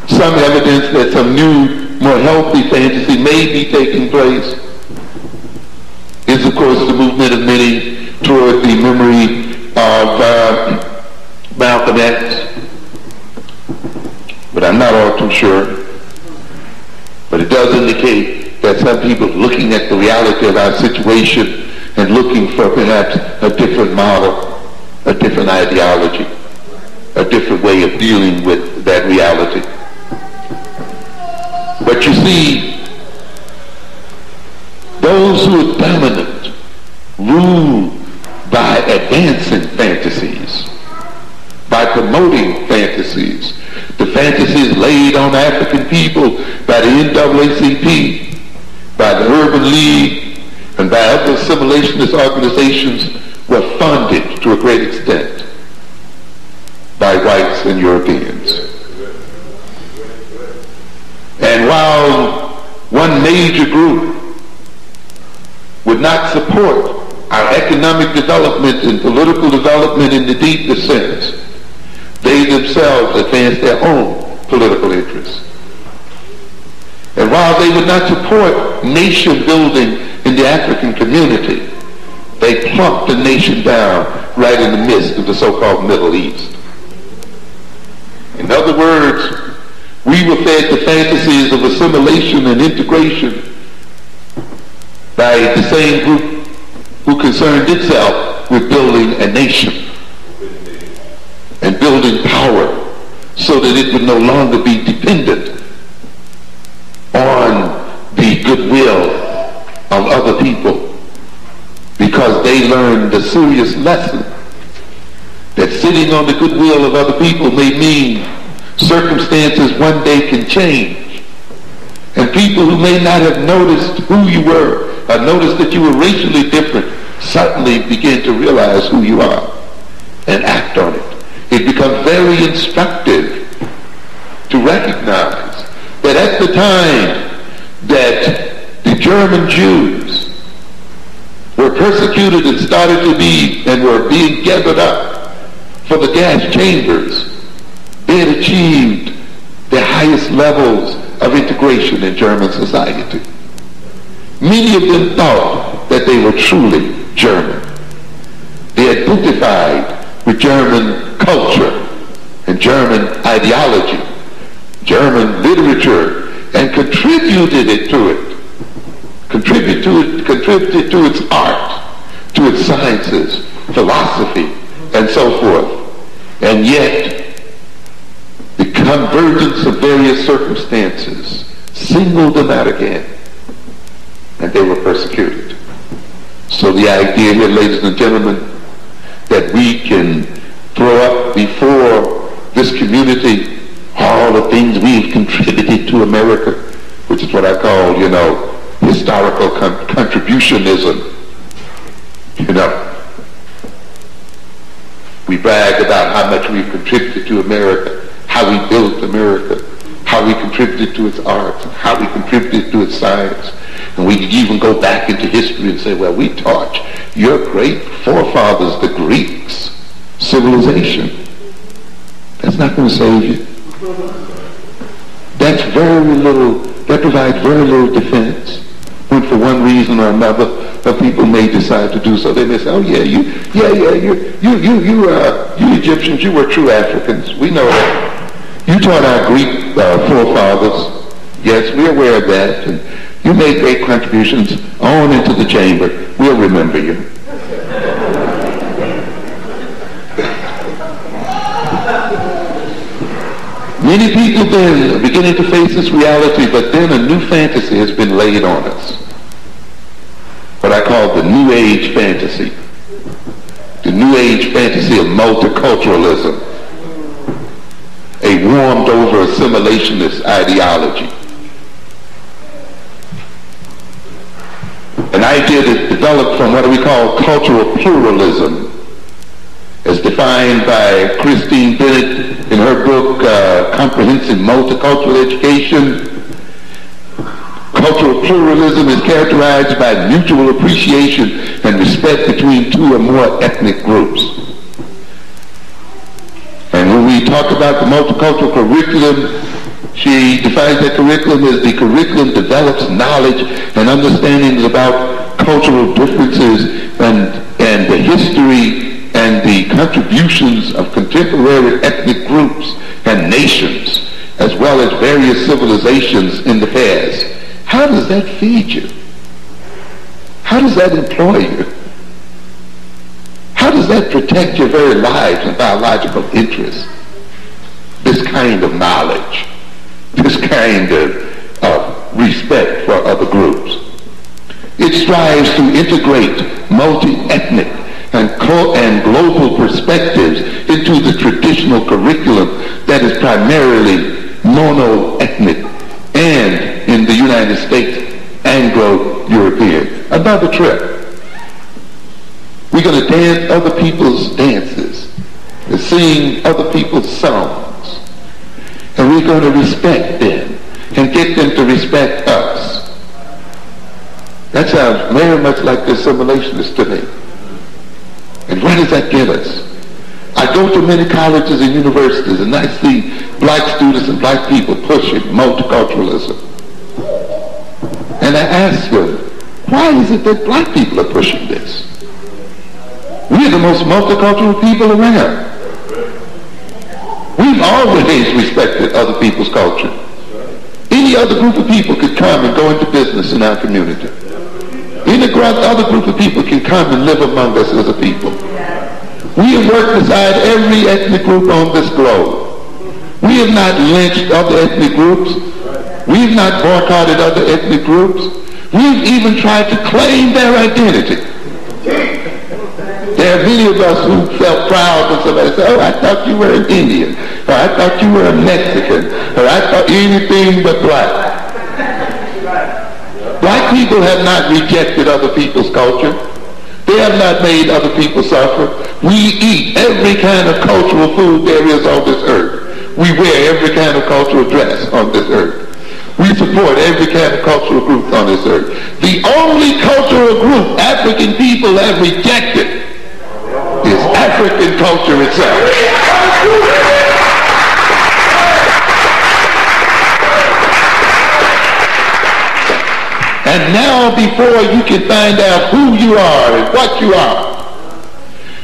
Some evidence that some new, more healthy fantasy may be taking place is, of course, the movement of many toward the memory of Malcolm X. But I'm not all too sure. But it does indicate that some people looking at the reality of our situation and looking for perhaps a different model, a different ideology, a different way of dealing with that reality. But you see, those who are dominant rule by advancing fantasies, by promoting fantasies. The fantasies laid on African people by the NAACP, by the Urban League, and by other assimilationist organizations were funded to a great extent by whites and Europeans. And while one major group would not support our economic development and political development in the deepest sense, they themselves advanced their own political interests. And while they would not support nation building in the African community, they plunked the nation down right in the midst of the so-called Middle East. In other words, we were fed the fantasies of assimilation and integration by the same group who concerned itself with building a nation and building power so that it would no longer be dependent on the goodwill of other people, because they learned the serious lesson that sitting on the goodwill of other people may mean circumstances one day can change, and people who may not have noticed who you were or noticed that you were racially different suddenly begin to realize who you are and act on it. It becomes very instructive to recognize that at the time that the German Jews were persecuted and started to be and were being gathered up for the gas chambers, they had achieved the highest levels of integration in German society. Many of them thought that they were truly German. They had identified with German culture and German ideology, German literature, and contributed to it, contributed to its art, to its sciences, philosophy, and so forth. And yet, the convergence of various circumstances singled them out again, and they were persecuted. So the idea here, ladies and gentlemen, that we can throw up before this community all the things we've contributed to America, which is what I call, historical contributionism. We brag about how much we've contributed to America, how we built America, how we contributed to its arts, how we contributed to its science. And we could even go back into history and say, well, we taught your great forefathers, the Greeks, civilization. That's not going to save you. That's very little, that provides very little defense. When for one reason or another, people may decide to do so. They may say, oh yeah, you Egyptians, you were true Africans. We know that. You taught our Greek forefathers. Yes, we're aware of that. And you made great contributions on into the chamber. We'll remember you. Many people then are beginning to face this reality, but then a new fantasy has been laid on us. What I call the New Age fantasy. The New Age fantasy of multiculturalism. A warmed over assimilationist ideology. An idea that developed from what we call cultural pluralism, as defined by Christine Bennett in her book, Comprehensive Multicultural Education. Cultural pluralism is characterized by mutual appreciation and respect between two or more ethnic groups. And when we talk about the multicultural curriculum, she defines that curriculum as the curriculum develops knowledge and understandings about cultural differences and the history and the contributions of contemporary ethnic groups and nations, as well as various civilizations in the past. How does that feed you? How does that employ you? How does that protect your very lives and biological interests? This kind of knowledge, this kind of respect for other groups. It strives to integrate multi-ethnic and global perspectives into the traditional curriculum that is primarily mono-ethnic and, in the United States, Anglo-European. Another trip. We're going to dance other people's dances and sing other people's songs. And we're going to respect them and get them to respect us. That sounds very much like the Assimilationist to me. And where does that get us? I go to many colleges and universities and I see black students and black people pushing multiculturalism. And I ask them, why is it that black people are pushing this? We're the most multicultural people around. We've always respected other people's culture. Any other group of people could come and go into business in our community. Any other group of people can come and live among us as a people. We have worked beside every ethnic group on this globe. We have not lynched other ethnic groups. We have not boycotted other ethnic groups. We've even tried to claim their identity. There are many of us who felt proud when somebody said, oh, I thought you were an Indian, or I thought you were a Mexican, or I thought anything but black. Black people have not rejected other people's culture. They have not made other people suffer. We eat every kind of cultural food there is on this earth. We wear every kind of cultural dress on this earth. We support every kind of cultural group on this earth. The only cultural group African people have rejected is African culture itself. And now before you can find out who you are and what you are,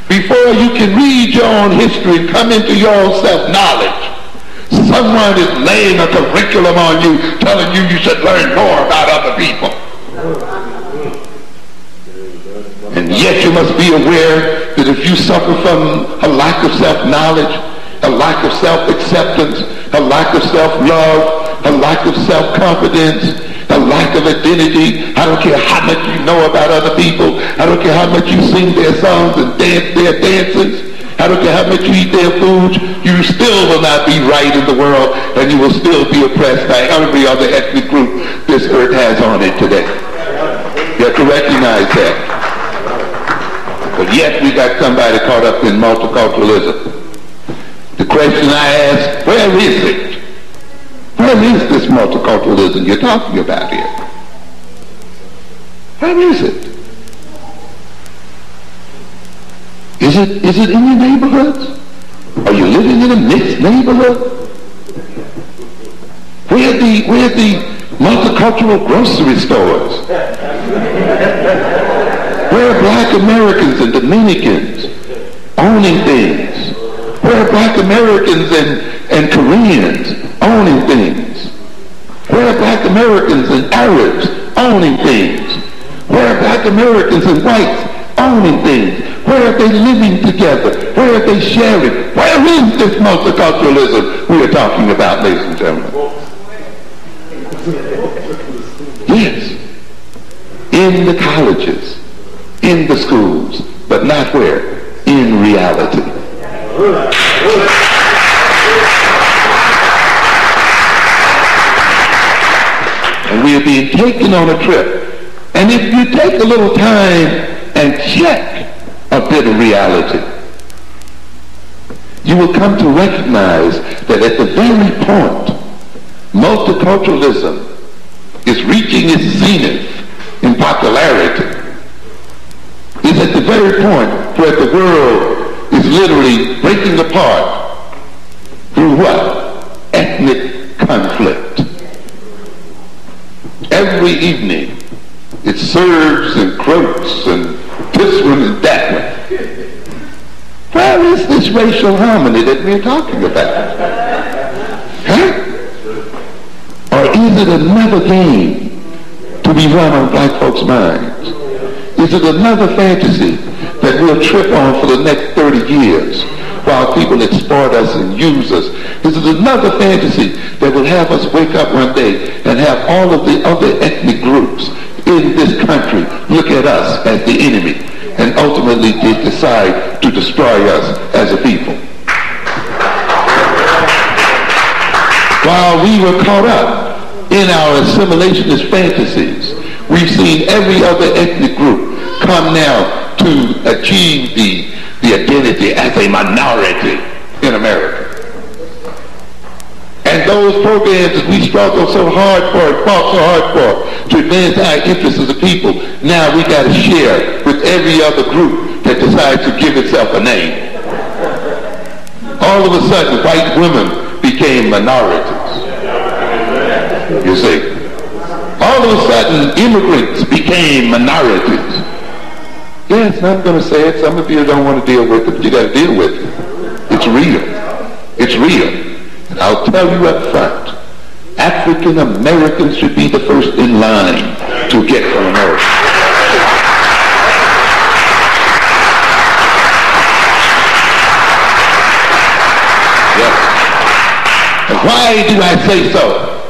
before you can read your own history and come into your own self-knowledge, someone is laying a curriculum on you, telling you you should learn more about other people. And yet you must be aware that if you suffer from a lack of self-knowledge, a lack of self-acceptance, a lack of self-love, a lack of self-confidence, a lack of identity. I don't care how much you know about other people. I don't care how much you sing their songs and dance their dances. I don't care how much you eat their food. You still will not be right in the world, and you will still be oppressed by every other ethnic group this earth has on it today. You have to recognize that. But yet we got somebody caught up in multiculturalism. The question I ask, where is it? Where is this multiculturalism you're talking about here? How is it? Is it in your neighborhoods? Are you living in a mixed neighborhood? Where are the multicultural grocery stores? Where are black Americans and Dominicans owning things? Where are black Americans and Koreans owning things? Where are black Americans and Arabs owning things? Where are black Americans and whites owning things? Where are they living together? Where are they sharing? Where is this multiculturalism we are talking about, ladies and gentlemen? Yes. In the colleges, in the schools, but not where? In reality. And we are being taken on a trip. And if you take a little time and check a bit of reality, you will come to recognize that at the very point multiculturalism is reaching its zenith in popularity, is at the very point where the world is literally breaking apart through what? Ethnic conflict. Every evening it serves and croaks and this one and that one. Where is this racial harmony that we're talking about? Huh? Or is it another game to be run on black folks' minds? Is it another fantasy that we'll trip on for the next 30 years while people exploit us and use us? Is it another fantasy that will have us wake up one day and have all of the other ethnic groups in this country look at us as the enemy and ultimately decide to destroy us as a people? While we were caught up in our assimilationist fantasies, we've seen every other ethnic group come now to achieve the identity as a minority in America. And those programs that we struggled so hard for and fought so hard for to advance our interests as a people, now we got to share with every other group that decides to give itself a name. All of a sudden, white women became minorities. You see? All of a sudden, immigrants became minorities. Yes, I'm going to say it. Some of you don't want to deal with it, but you got to deal with it. It's real. It's real. And I'll tell you up front, African Americans should be the first in line to get from America. Yes. And why do I say so?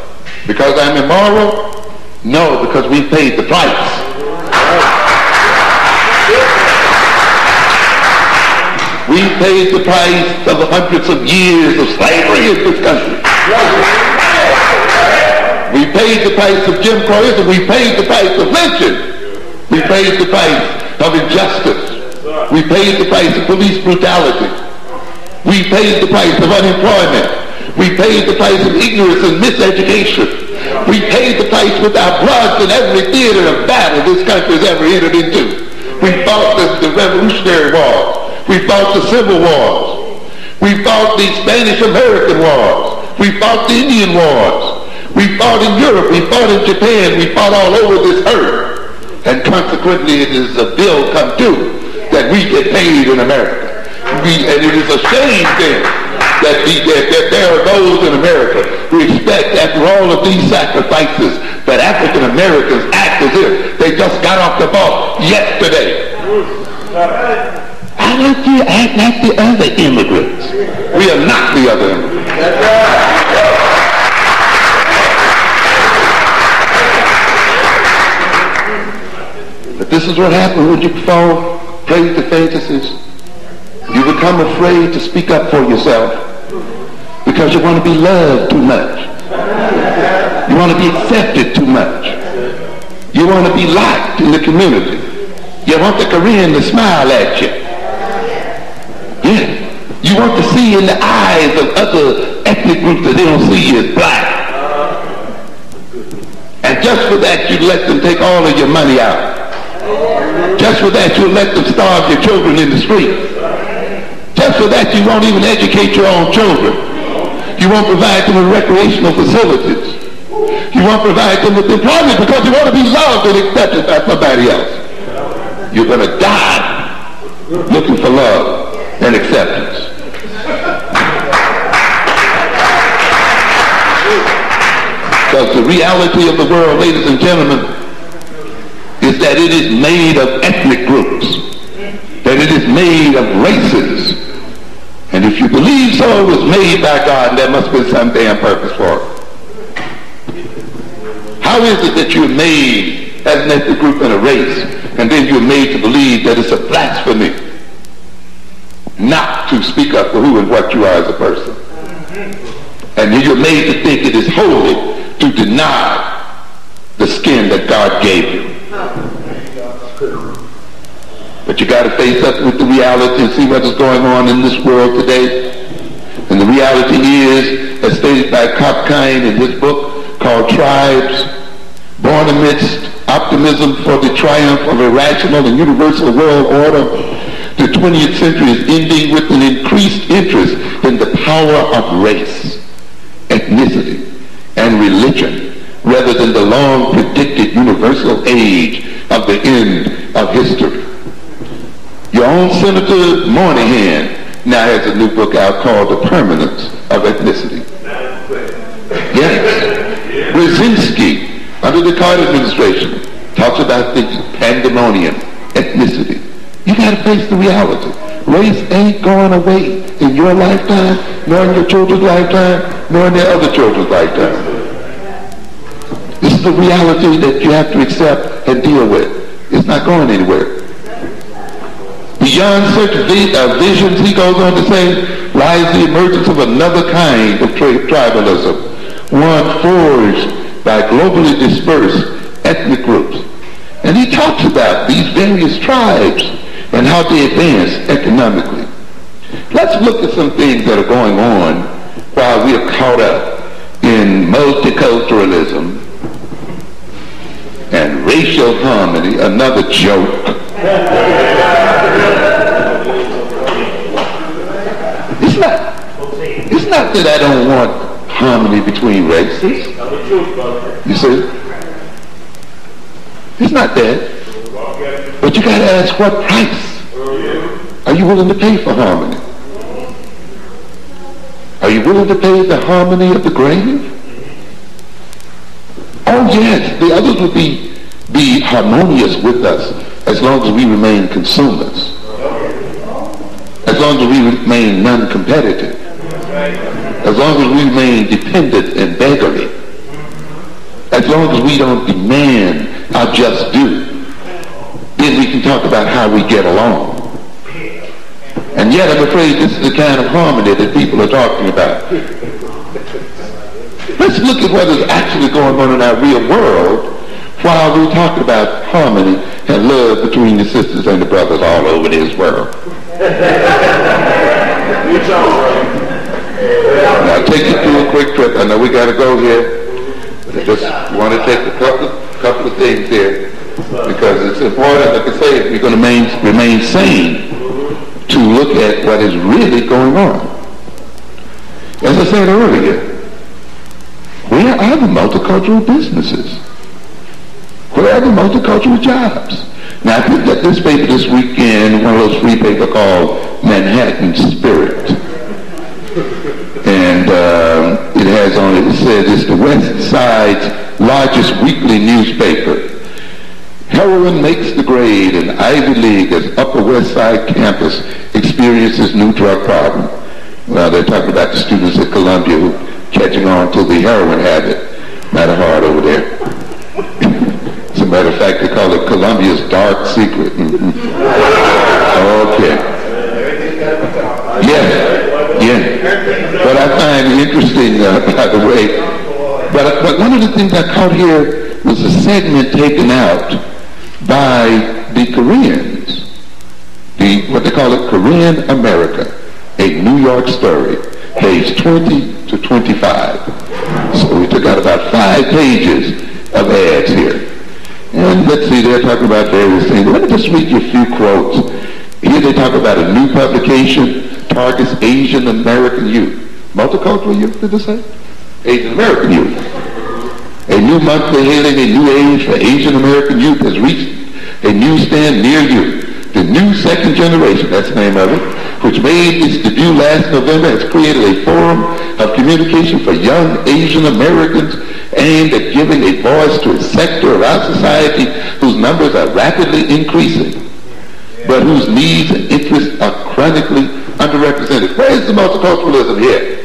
Because I'm immoral? No, because we paid the price. We paid the price of the hundreds of years of slavery in this country. We paid the price of Jim Crow, we paid the price of lynching. We paid the price of injustice. We paid the price of police brutality. We paid the price of unemployment. We paid the price of ignorance and miseducation. We paid the price with our blood in every theater of battle this country has ever entered into. We fought the Revolutionary War. We fought the Civil Wars. We fought the Spanish-American Wars. We fought the Indian Wars. We fought in Europe. We fought in Japan. We fought all over this earth. And consequently, it is a bill come due that we get paid in America. And it is a shame then that there are those in America who expect, after all of these sacrifices, that African Americans act as if they just got off the bus yesterday. I like you act like the other immigrants. We are not the other immigrants. But this is what happens when you fall prey to fantasies. You become afraid to speak up for yourself because you want to be loved too much. You want to be accepted too much. You want to be liked in the community. You want the Korean to smile at you. Yeah. You want to see in the eyes of other ethnic groups that they don't see you as black. And just for that, you let them take all of your money out. Just for that, you'll let them starve your children in the street. Just for that, you won't even educate your own children. You won't provide them with recreational facilities. You won't provide them with employment because you want to be loved and accepted by somebody else. You're going to die looking for love and acceptance. Because the reality of the world, ladies and gentlemen, is that it is made of ethnic groups, that it is made of races. And if you believe so, it was made by God, there must be some damn purpose for it. How is it that you're made as an ethnic group and a race, and then you're made to believe that it's a blasphemy not to speak up for who and what you are as a person? And then you're made to think it is holy to deny the skin that God gave you. But you got to face up with the reality and see what is going on in this world today. And the reality is, as stated by Kopkine in his book called Tribes, born amidst optimism for the triumph of a rational and universal world order, the 20th century is ending with an increased interest in the power of race, ethnicity, and religion, rather than the long predicted universal age of the end of history. Your own Senator Moynihan now has a new book out called The Permanence of Ethnicity. Yes. Brzezinski, under the Carter administration, talks about the pandemonium, ethnicity. You got to face the reality. Race ain't going away in your lifetime, nor in your children's lifetime, nor in their other children's lifetime. This is the reality that you have to accept and deal with. It's not going anywhere. Beyond such visions, he goes on to say, lies the emergence of another kind of tribalism, one forged by globally dispersed ethnic groups. And he talks about these various tribes and how they advance economically. Let's look at some things that are going on while we are caught up in multiculturalism and racial harmony, another joke. It's not that I don't want harmony between races. You see? It's not that. But you got to ask, what price are you willing to pay for harmony? Are you willing to pay the harmony of the grave? Oh yes, the others would be harmonious with us as long as we remain consumers, as long as we remain non-competitive, as long as we remain dependent and beggarly, as long as we don't demand our just due, then we can talk about how we get along. And yet I'm afraid this is the kind of harmony that people are talking about. Let's look at what is actually going on in our real world while we're talking about harmony and love between the sisters and the brothers all over this world. Now take you through a quick trip. I know we got to go here, but I just want to take a couple of things here because it's important, like I say, if we're going to remain sane, to look at what is really going on. As I said earlier, where are the multicultural businesses? Where are the multicultural jobs? Now I picked up this paper this weekend, one of those free papers called Manhattan Spirit. And it has on it, it says it's the West Side's largest weekly newspaper. Heroin makes the grade in Ivy League as Upper West Side campus experiences new drug problem. Well, they're talking about the students at Columbia who catching on to the heroin habit. Matter hard over there. As a matter of fact, they call it Columbia's dark secret. Okay. Yeah. But I find it interesting, by the way. But one of the things I caught here was a segment taken out by the Koreans, what they call it, Korean America, a New York story, page 20 to 25. So we took out about 5 pages of ads here. And let's see, they're talking about various things. Let me just read you a few quotes. Here they talk about a new publication targets Asian American youth. Multicultural youth, did they say? Asian American youth. A new monthly hailing a new age for Asian American youth has reached a newsstand near you. The new second generation, that's the name of it, which made its debut last November, has created a forum of communication for young Asian Americans aimed at giving a voice to a sector of our society whose numbers are rapidly increasing, but whose needs and interests are chronically underrepresented. Where is the multiculturalism here?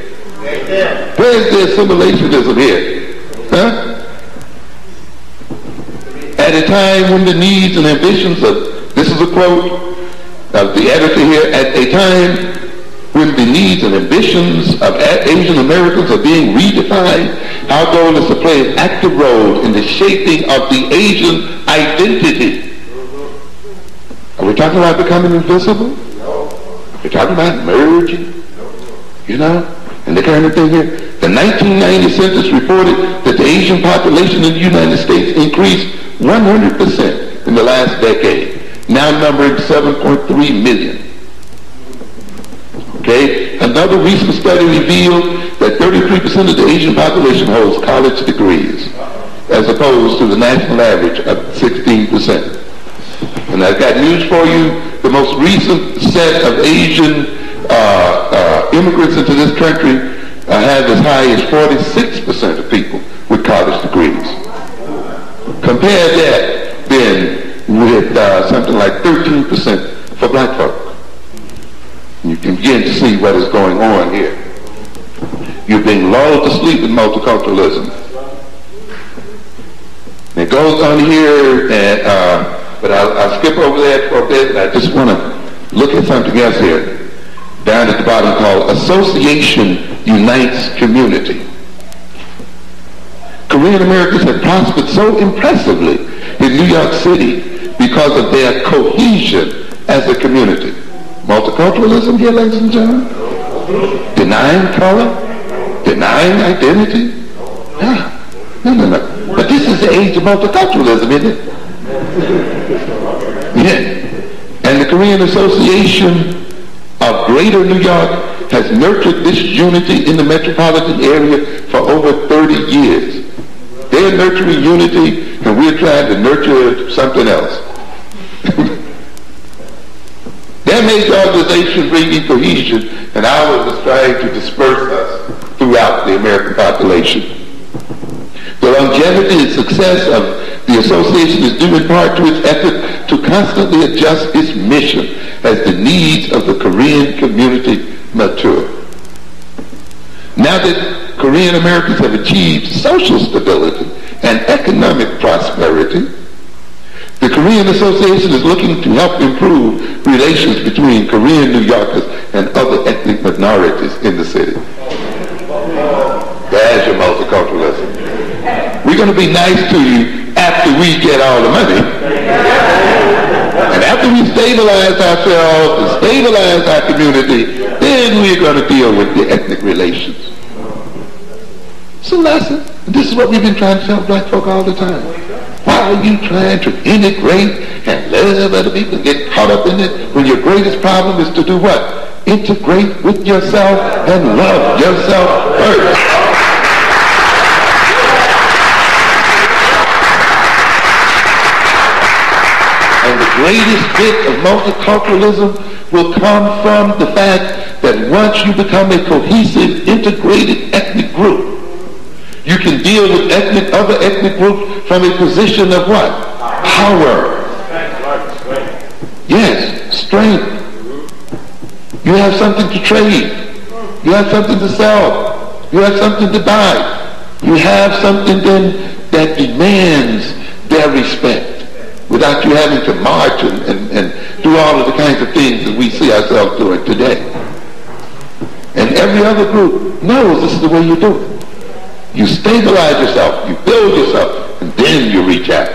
Where is the assimilationism here? Huh? At a time when the needs and ambitions of, this is a quote of the editor here, at a time when the needs and ambitions of Asian Americans are being redefined, our goal is to play an active role in the shaping of the Asian identity. Are we talking about becoming invisible? Are we talking about merging? You know? And the kind of thing here. The 1990 census reported that the Asian population in the United States increased 100% in the last decade, now numbering 7.3 million. Okay? Another recent study revealed that 33% of the Asian population holds college degrees, as opposed to the national average of 16%. And I've got news for you. The most recent set of Asian immigrants into this country have as high as 46% of people with college degrees. Compare that then with something like 13% for black folk. You can begin to see what is going on here. You're being lulled to sleep in multiculturalism. It goes on here, but I'll skip over that for a bit, and I just want to look at something else here. Down at the bottom called Association Unites Community. Korean Americans have prospered so impressively in New York City because of their cohesion as a community. Multiculturalism here, ladies and gentlemen? Denying color? Denying identity? No. But this is the age of multiculturalism, isn't it? Yeah. And the Korean Association of Greater New York has nurtured this unity in the metropolitan area for over 30 years. They're nurturing unity, and we're trying to nurture something else. Their major organization bringing cohesion, and ours is trying to disperse us throughout the American population. The longevity and success of the association is due in part to its effort to constantly adjust its mission as the needs of the Korean community mature. Now that Korean Americans have achieved social stability and economic prosperity, the Korean Association is looking to help improve relations between Korean New Yorkers and other ethnic minorities in the city. There's your multiculturalism. We're going to be nice to you after we get all the money. And after we stabilize ourselves and stabilize our community, then we're going to deal with the ethnic relations. It's a lesson. And this is what we've been trying to tell black folk all the time. Why are you trying to integrate and love other people and get caught up in it when your greatest problem is to do what? Integrate with yourself and love yourself first. And the greatest bit of multiculturalism will come from the fact that once you become a cohesive, integrated ethnic group, you can deal with other ethnic groups from a position of what? Power. Yes, strength. You have something to trade. You have something to sell. You have something to buy. You have something then that demands their respect without you having to march and do all of the kinds of things that we see ourselves doing today. And every other group knows this is the way you do it. You stabilize yourself, you build yourself, and then you reach out.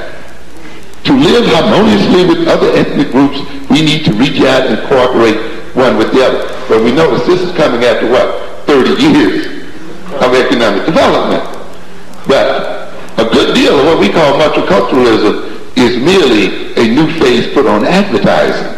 To live harmoniously with other ethnic groups, we need to reach out and cooperate one with the other. But we notice this is coming after what? 30 years of economic development. But a good deal of what we call multiculturalism is merely a new face put on advertising.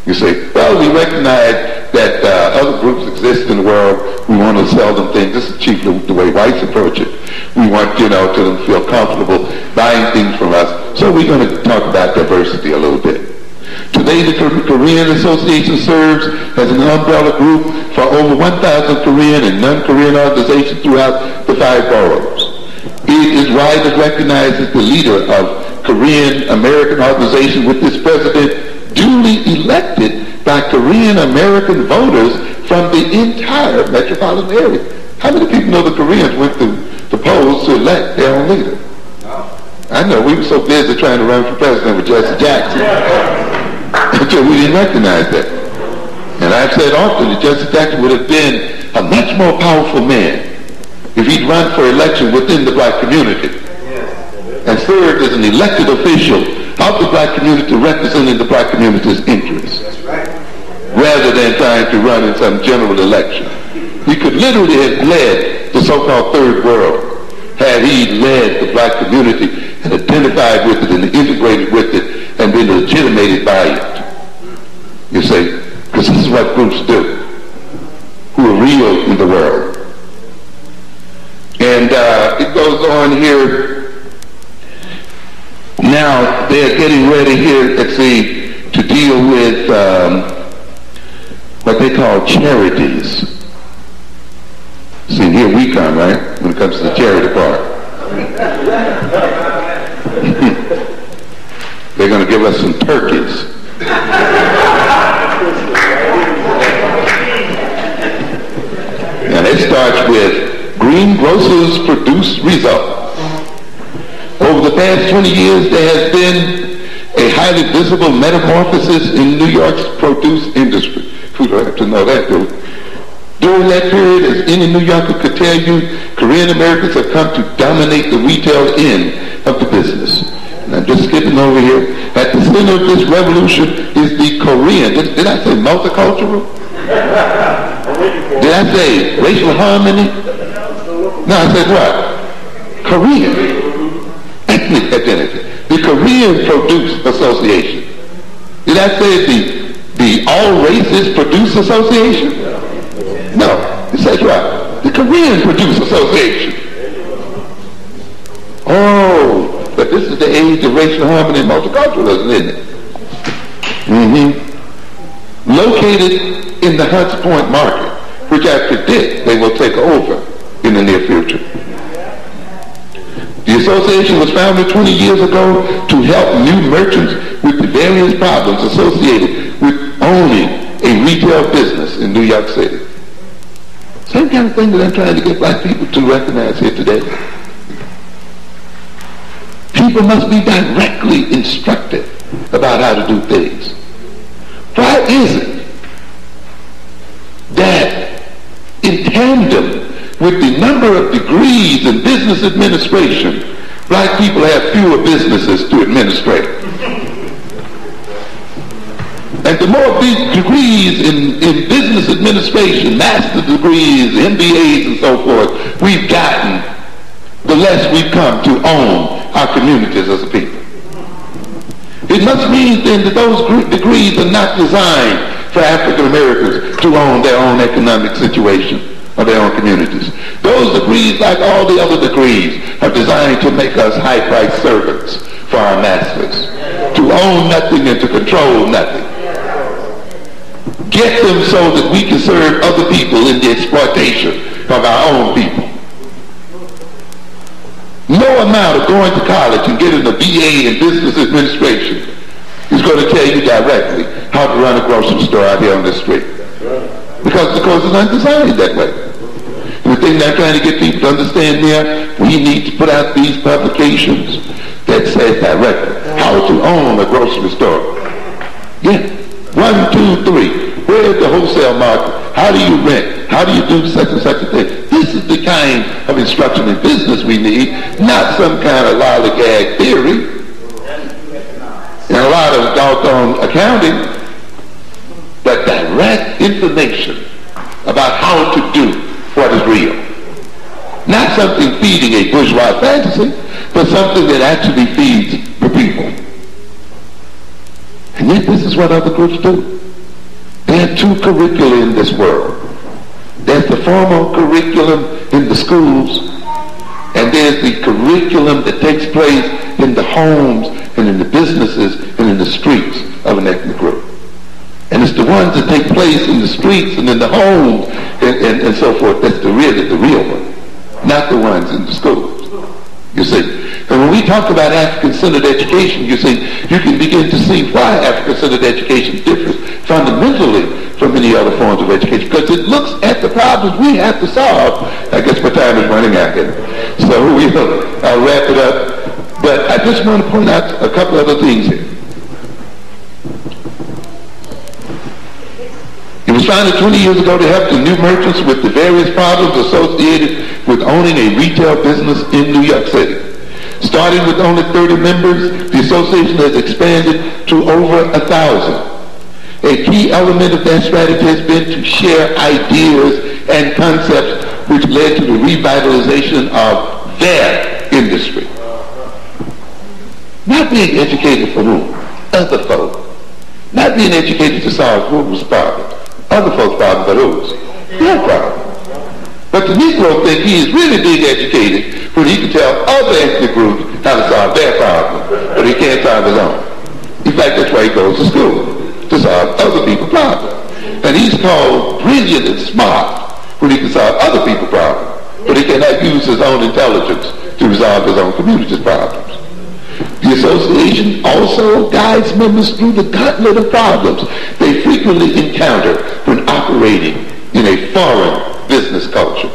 You say, well, we recognize that other groups exist in the world. We want to sell them things. This is chiefly the way whites approach it. We want, to them feel comfortable buying things from us. So we're going to talk about diversity a little bit. Today, the Korean Association serves as an umbrella group for over 1,000 Korean and non-Korean organizations throughout the 5 boroughs. It is widely recognized as the leader of Korean American organization, with this president duly elected by Korean American voters from the entire metropolitan area. How many people know the Koreans went to the polls to elect their own leader? I know, we were so busy trying to run for president with Jesse Jackson until we didn't recognize that. And I've said often that Jesse Jackson would have been a much more powerful man if he'd run for election within the black community and served as an elected official of the black community representing the black community's interests, rather than trying to run in some general election. He could literally have led the so-called third world had he led the black community and identified with it and integrated with it and been legitimated by it. You say, because this is what groups do, who are real in the world. And it goes on here. Now they're getting ready here, let's see, to deal with what they call charities. See, here we come, right, when it comes to the charity part. They're going to give us some turkeys. And it starts with green grocers produce results. Over the past 20 years, there has been a highly visible metamorphosis in New York's produce industry. Who don't have to know that, do? During that period, as any New Yorker could tell you, Korean Americans have come to dominate the retail end of the business. And I'm just skipping over here. At the center of this revolution is the Korean. Did I say multicultural? Did I say racial harmony? No, I said what? Korean. Ethnic identity. The Korean Produce Association. Did I say the All Races Produce Association? No, it says what? The Korean Produce Association. Oh, but this is the age of racial harmony and multiculturalism, isn't it? Located in the Hunts Point market, which I predict they will take over in the near future. The association was founded 20 years ago to help new merchants with the various problems associated with owning a retail business in New York City. Same kind of thing that I'm trying to get black people to recognize here today. People must be directly instructed about how to do things. Why is it that in tandem with the number of degrees in business administration, black people have fewer businesses to administrate? And the more degrees in business administration, master's degrees, MBAs and so forth, we've gotten, the less we've come to own our communities as a people. It must mean then that those degrees are not designed for African Americans to own their own economic situation or their own communities. Those degrees, like all the other degrees, are designed to make us high-priced servants for our masters, to own nothing and to control nothing. Get them so that we can serve other people in the exploitation of our own people. No amount of going to college and getting a BA in business administration is going to tell you directly how to run a grocery store out here on this street. Because it's not designed that way. The thing that I'm trying to get people to understand here, we need to put out these publications that say directly how to own a grocery store. Yeah. 1, 2, 3. Where is the wholesale market? How do you rent? How do you do such and such a thing? This is the kind of instruction in business we need, not some kind of lollygag theory and a lot of doggone accounting, but direct information about how to do what is real. Not something feeding a bourgeois fantasy, but something that actually feeds the people. And yet this is what other groups do. There are two curricula in this world. There's the formal curriculum in the schools, and there's the curriculum that takes place in the homes and in the businesses and in the streets of an ethnic group. And it's the ones that take place in the streets and in the homes and so forth that's the real one, not the ones in the schools. You see. And when we talk about African-centered education, you see, you can begin to see why African-centered education differs fundamentally from many other forms of education, because it looks at the problems we have to solve. I guess my time is running out here. So I'll wrap it up. But I just want to point out a couple other things here. It was founded 20 years ago to help the new merchants with the various problems associated with owning a retail business in New York City. Starting with only 30 members, the association has expanded to over 1,000. A key element of that strategy has been to share ideas and concepts which led to the revitalization of their industry. Not being educated for whom? Other folk. Not being educated to solve whose problem? Other folks' problem, but whose? Their problem. But the Negro think he is really being educated when he can tell other ethnic groups how to solve their problem, but he can't solve his own. In fact, that's why he goes to school, to solve other people's problems. And he's called brilliant and smart when he can solve other people's problems, but he cannot use his own intelligence to resolve his own community's problems. The association also guides members through the gauntlet of problems they frequently encounter when operating in a foreign business culture.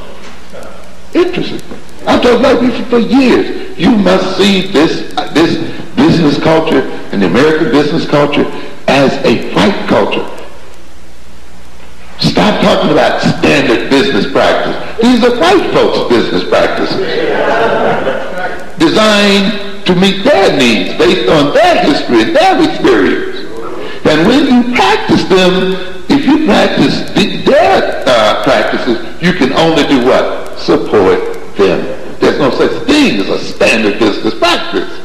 Interesting. I've told black people for years, you must see this business culture and the American business culture as a white culture. Stop talking about standard business practice. These are white folks' business practices. Designed to meet their needs based on their history and their experience. And when you practice them, if you practice their practices, you can only do what? Support them. There's no such thing as a standard business practice.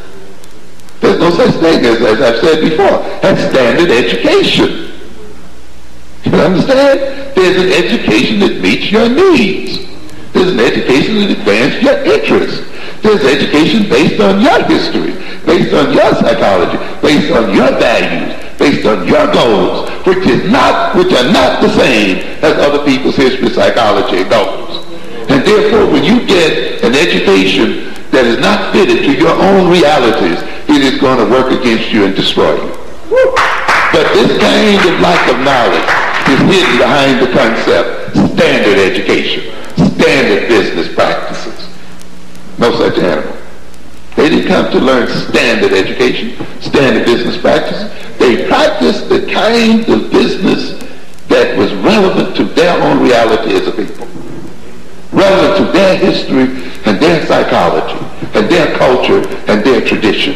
There's no such thing as I've said before, as standard education. You understand? There's an education that meets your needs. There's an education that advances your interests. There's education based on your history, based on your psychology, based on your values, based on your goals, which are not the same as other people's history, psychology, and goals. And therefore, when you get an education that is not fitted to your own realities, it is going to work against you and destroy you. But this kind of lack of knowledge is hidden behind the concept standard education, standard business practices. No such animal. They didn't come to learn standard education, standard business practices. They practiced the kind of business that was relevant to their own reality as a people, relevant to their history and their psychology and their culture and their tradition.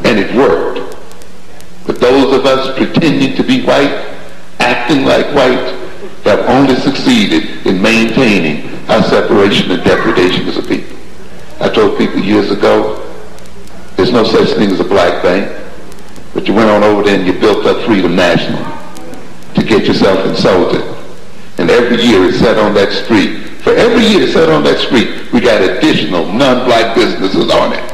And it worked. But those of us pretending to be white, acting like white, have only succeeded in maintaining our separation and degradation as a people. I told people years ago, there's no such thing as a black bank, but you went on over there and you built up Freedom National to get yourself insulted. And every year it sat on that street. For every year it sat on that street, we got additional non-black businesses on it.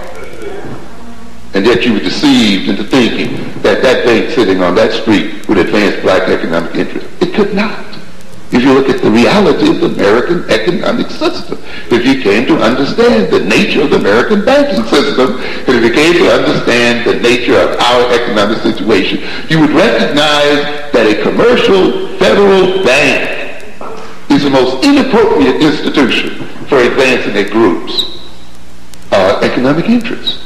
And yet you were deceived into thinking that that bank sitting on that street would advance black economic interest. It could not. If you look at the reality of the American economic system, if you came to understand the nature of the American banking system, and if you came to understand the nature of our economic situation, you would recognize that a commercial federal bank is the most inappropriate institution for advancing a group's economic interests.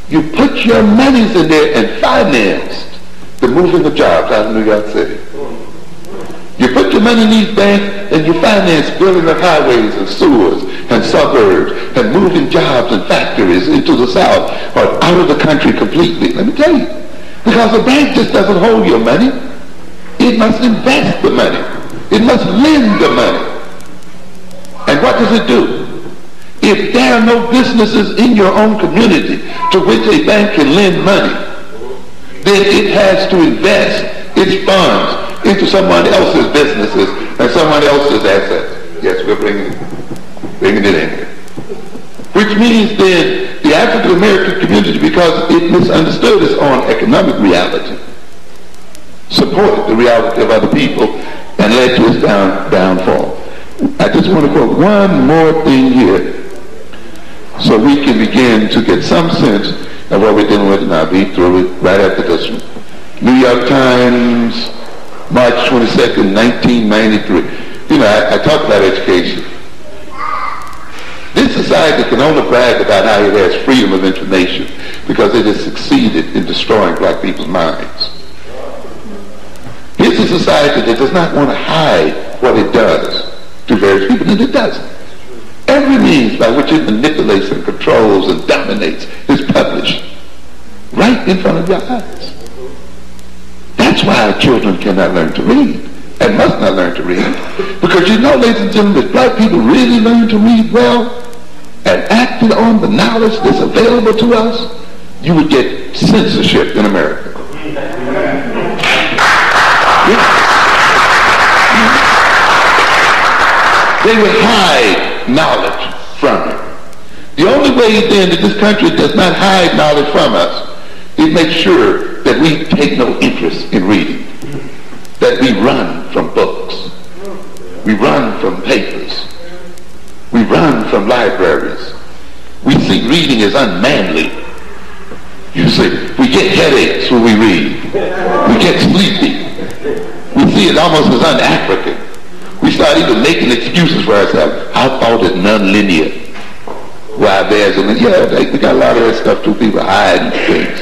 You put your monies in there and financed the moving of jobs out of New York City. You put your money in these banks and you finance building of highways and sewers and suburbs and moving jobs and factories into the South or out of the country completely. Let me tell you. Because the bank just doesn't hold your money. It must invest the money. It must lend the money. And what does it do? If there are no businesses in your own community to which a bank can lend money, then it has to invest its funds into someone else's businesses and someone else's assets. Yes, we're bringing it in here. Which means then the African American community, because it misunderstood its own economic reality, supported the reality of other people and led to its downfall. I just want to quote one more thing here so we can begin to get some sense of what we're dealing with, and I'll be through it right after this one. New York Times, March 22nd, 1993. You know, I talk about education. This society can only brag about how it has freedom of information because it has succeeded in destroying black people's minds. It's a society that does not want to hide what it does to various people, and it doesn't. Every means by which it manipulates and controls and dominates is published right in front of your eyes. That's why our children cannot learn to read and must not learn to read. Because you know, ladies and gentlemen, if black people really learn to read well and acted on the knowledge that's available to us, you would get censorship in America. They would hide knowledge from you. The only way then that this country does not hide knowledge from us is make sure that we take no interest in reading, that we run from books, we run from papers, we run from libraries. We see reading as unmanly. You see, we get headaches when we read. We get sleepy. We see it almost as un-African. We start even making excuses for ourselves. I thought it non-linear. Why there's a linear. Yeah, they got a lot of that stuff too. People hiding things.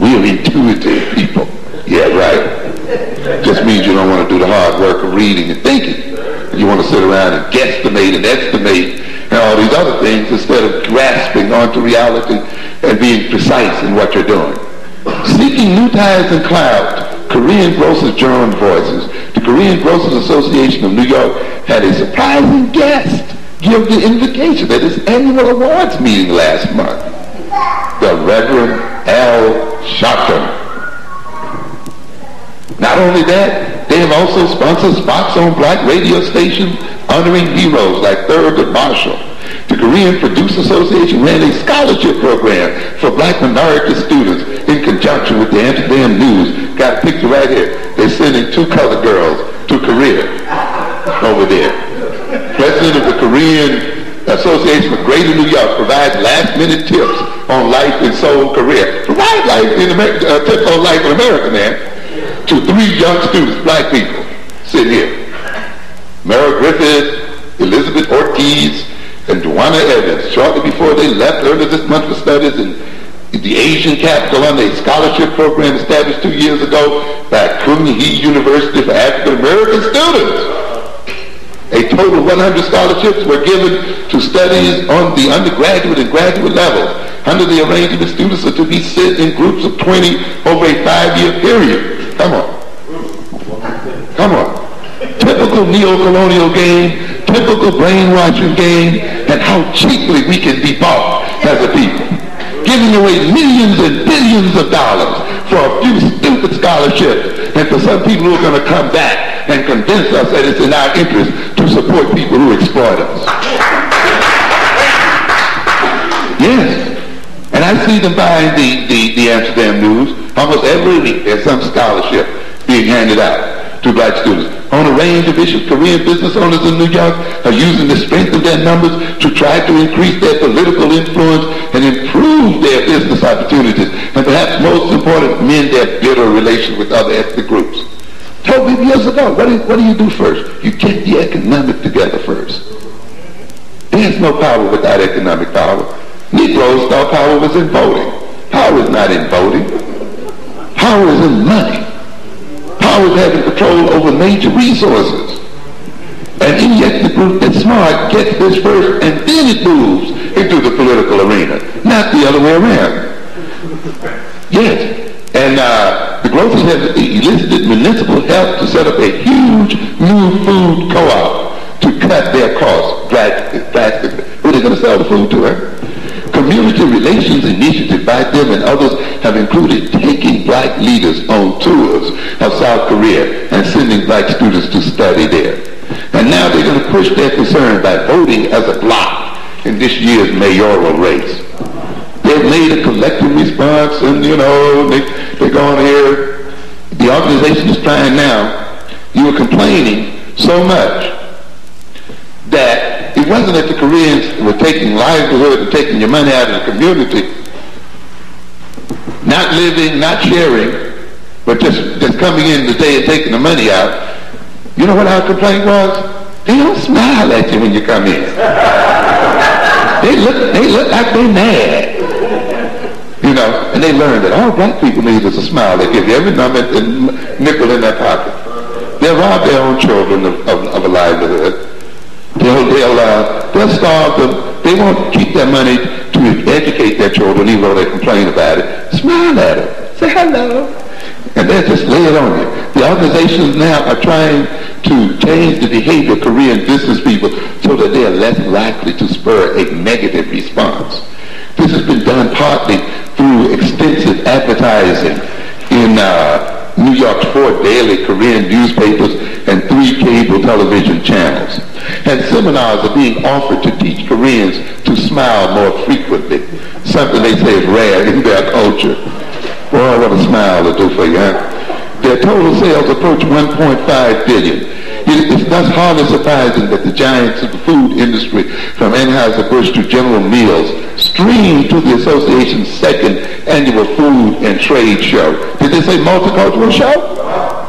We are intuitive people. Yeah, right. Just means you don't want to do the hard work of reading and thinking. You want to sit around and guesstimate and estimate and all these other things instead of grasping onto reality and being precise in what you're doing. Seeking new ties and clouds, Korean Grocers Journal Voices. The Korean Grocers Association of New York had a surprising guest give the invocation at its annual awards meeting last month. The Reverend Al Sharpton. Not only that, they have also sponsored spots on black radio stations honoring heroes like Thurgood Marshall. The Korean Producer Association ran a scholarship program for black minority students in conjunction with the Amsterdam News. Got a picture right here. They're sending 2 colored girls to Korea over there. President of the Korean Association of Greater New York provides last-minute tips on life in Seoul, Korea. Provide life in America, tips on life in America, man, to 3 young students, black people, sitting here. Merrill Griffith, Elizabeth Ortiz, and Duana Evans, shortly before they left earlier this month for studies in the Asian capital on a scholarship program established 2 years ago by Kung Hee University for African American students. A total of 100 scholarships were given to studies on the undergraduate and graduate levels. Under the arrangement, students are to be sent in groups of 20 over a 5-year period. Come on. Come on. Typical neo-colonial game, typical brainwashing game, and how cheaply we can be bought as a people. Giving away millions and billions of dollars for a few stupid scholarships, and for some people who are going to come back and convince us that it's in our interest to support people who exploit us. Yes. And I see them buying the Amsterdam News almost every week. There's some scholarship being handed out to black students on a range of issues. Korean business owners in New York are using the strength of their numbers to try to increase their political influence and improve their business opportunities, and perhaps most important, mend their bitter relations with other ethnic groups. Told me years ago, what do you do first? You get the economic together first. There's no power without economic power. Negroes thought power was in voting. Power is not in voting. Power is in money. Power is having control over major resources. And any ethnic group that's smart gets this first, and then it moves into the political arena, not the other way around. Yes. And the grocers have elicited municipal help to set up a huge new food co-op to cut their costs drastically. Who are they going to sell the food to, huh? Community Community relations initiatives by them and others have included taking black leaders on tours of South Korea and sending black students to study there. And now they're going to push their concern by voting as a bloc in this year's mayoral race. They've made a collective response, and they're going here. The organization is trying now. You were complaining so much that it wasn't that the Koreans were taking livelihood and taking your money out of the community, not living, not sharing, but just coming in today and taking the money out. You know what our complaint was? They don't smile at you when you come in. They look like they're mad. And they learned that all black people need is a smile. They give you every number and nickel in their pocket. They'll rob their own children of a livelihood. They'll starve them. They won't keep their money to educate their children, even though they complain about it. Smile at them. Say hello. And they'll just lay it on you. The organizations now are trying to change the behavior of Korean business people so that they are less likely to spur a negative response. This has been done partly through extensive advertising in New York's 4 daily Korean newspapers and 3 cable television channels. And seminars are being offered to teach Koreans to smile more frequently, something they say is rare in their culture. Boy, what a smile will do for you, huh? Their total sales approach 1.5 billion. It's thus hardly surprising that the giants of the food industry, from Anheuser-Busch to General Mills, streamed to the association's 2nd annual food and trade show. Did they say multicultural show?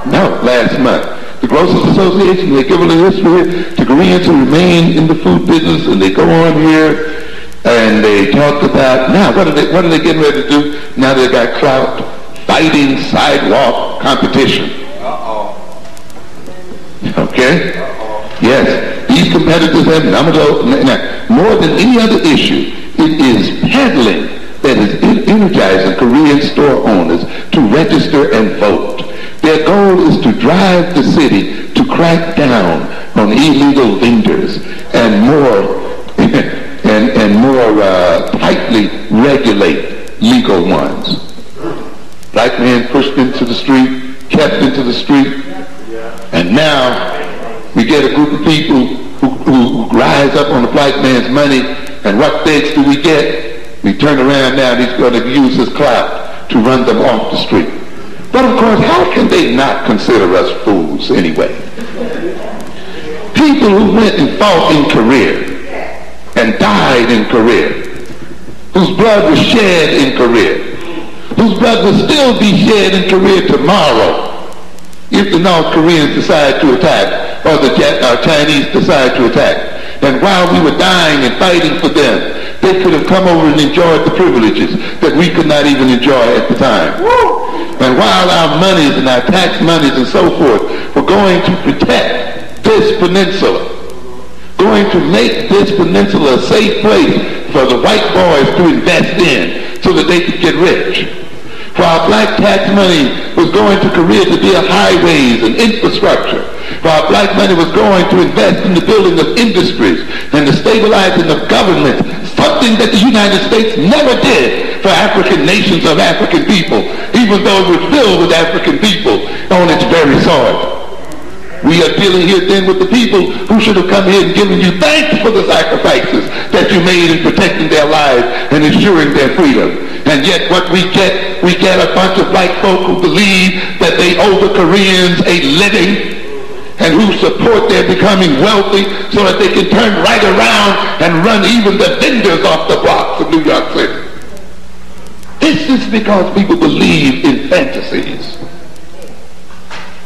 No, last month. The Grocers Association, they give a little history to Koreans who remain in the food business, and they go on here and they talk about, now what are they getting ready to do? Now they got clout, fighting sidewalk competition. Okay? Yes. These competitors have more than any other issue. It is peddling that is energizing Korean store owners to register and vote. Their goal is to drive the city to crack down on illegal vendors and more tightly regulate legal ones. Black men pushed into the street, kept into the street, and now we get a group of people who rise up on the black man's money, and what thanks do we get? We turn around now and he's going to use his clout to run them off the street. But of course, how can they not consider us fools anyway? People who went and fought in Korea and died in Korea, whose blood was shed in Korea, whose blood will still be shed in Korea tomorrow if the North Koreans decide to attack or the Chinese decide to attack. And while we were dying and fighting for them, they could have come over and enjoyed the privileges that we could not even enjoy at the time. And while our monies and our tax monies and so forth were going to protect this peninsula, going to make this peninsula a safe place for the white boys to invest in so that they could get rich, while black tax money was going to Korea to build highways and infrastructure, while black money was going to invest in the building of industries and the stabilizing of government, something that the United States never did for African nations of African people, even though it was filled with African people on its very soil. We are dealing here then with the people who should have come here and given you thanks for the sacrifices that you made in protecting their lives and ensuring their freedom. And yet what we get a bunch of black folk who believe that they owe the Koreans a living and who support their becoming wealthy so that they can turn right around and run even the vendors off the blocks of New York City. This is because people believe in fantasies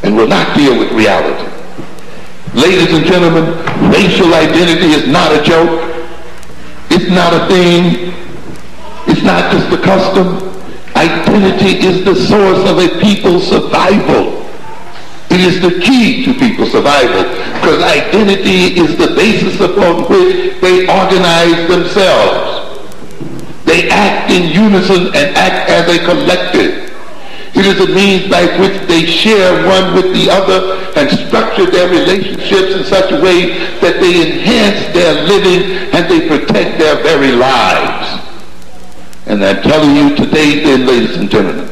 and will not deal with reality. Ladies and gentlemen, racial identity is not a joke. It's not a thing. It's not just a custom. Identity is the source of a people's survival. It is the key to people's survival because identity is the basis upon which they organize themselves. They act in unison and act as a collective. It is a means by which they share one with the other and structure their relationships in such a way that they enhance their living and they protect their very lives. And I'm telling you today, then, ladies and gentlemen,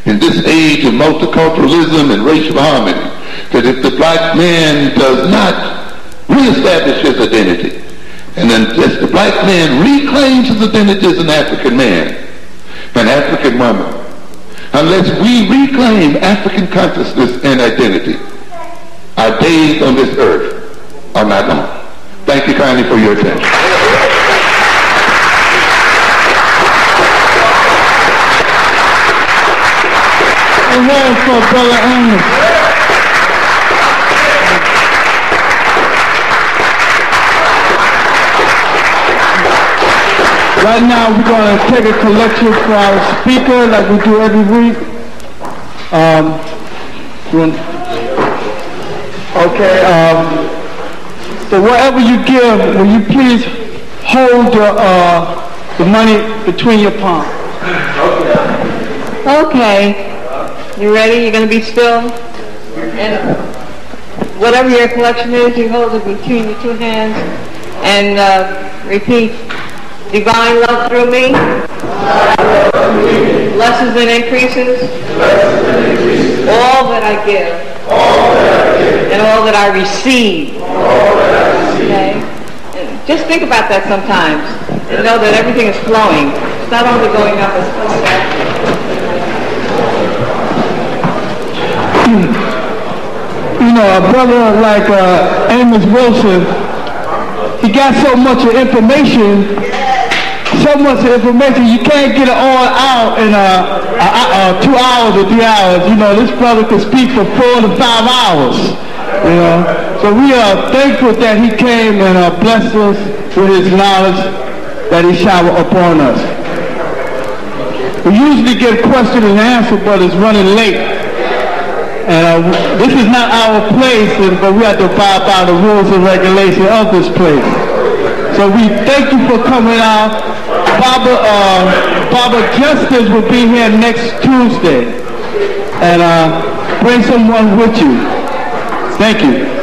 in this age of multiculturalism and racial harmony, that if the black man does not reestablish his identity, and unless the black man reclaims his identity as an African man, an African woman, unless we reclaim African consciousness and identity, our days on this earth are not long. Thank you kindly for your attention. A word for Brother Amos. Right now we're going to take a collection for our speaker like we do every week. So whatever you give, will you please hold the money between your palms? Okay. You ready? You're going to be still? And whatever your collection is, you hold it between your two hands and repeat. Divine love through me. Blesses and increases. All that I give. And all that I receive. Okay? And just think about that sometimes. And know that everything is flowing. It's not only going up, it's flowing back. You know, a brother like Amos Wilson, he got so much information, you can't get it all out in 2 hours or 3 hours. You know, this brother could speak for 4 to 5 hours, you know. So we are thankful that he came and blessed us with his knowledge that he showered upon us. We usually get question and answer, but it's running late. And this is not our place, but we have to abide by the rules and regulations of this place. So we thank you for coming out. Baba Justice will be here next Tuesday. And bring someone with you. Thank you.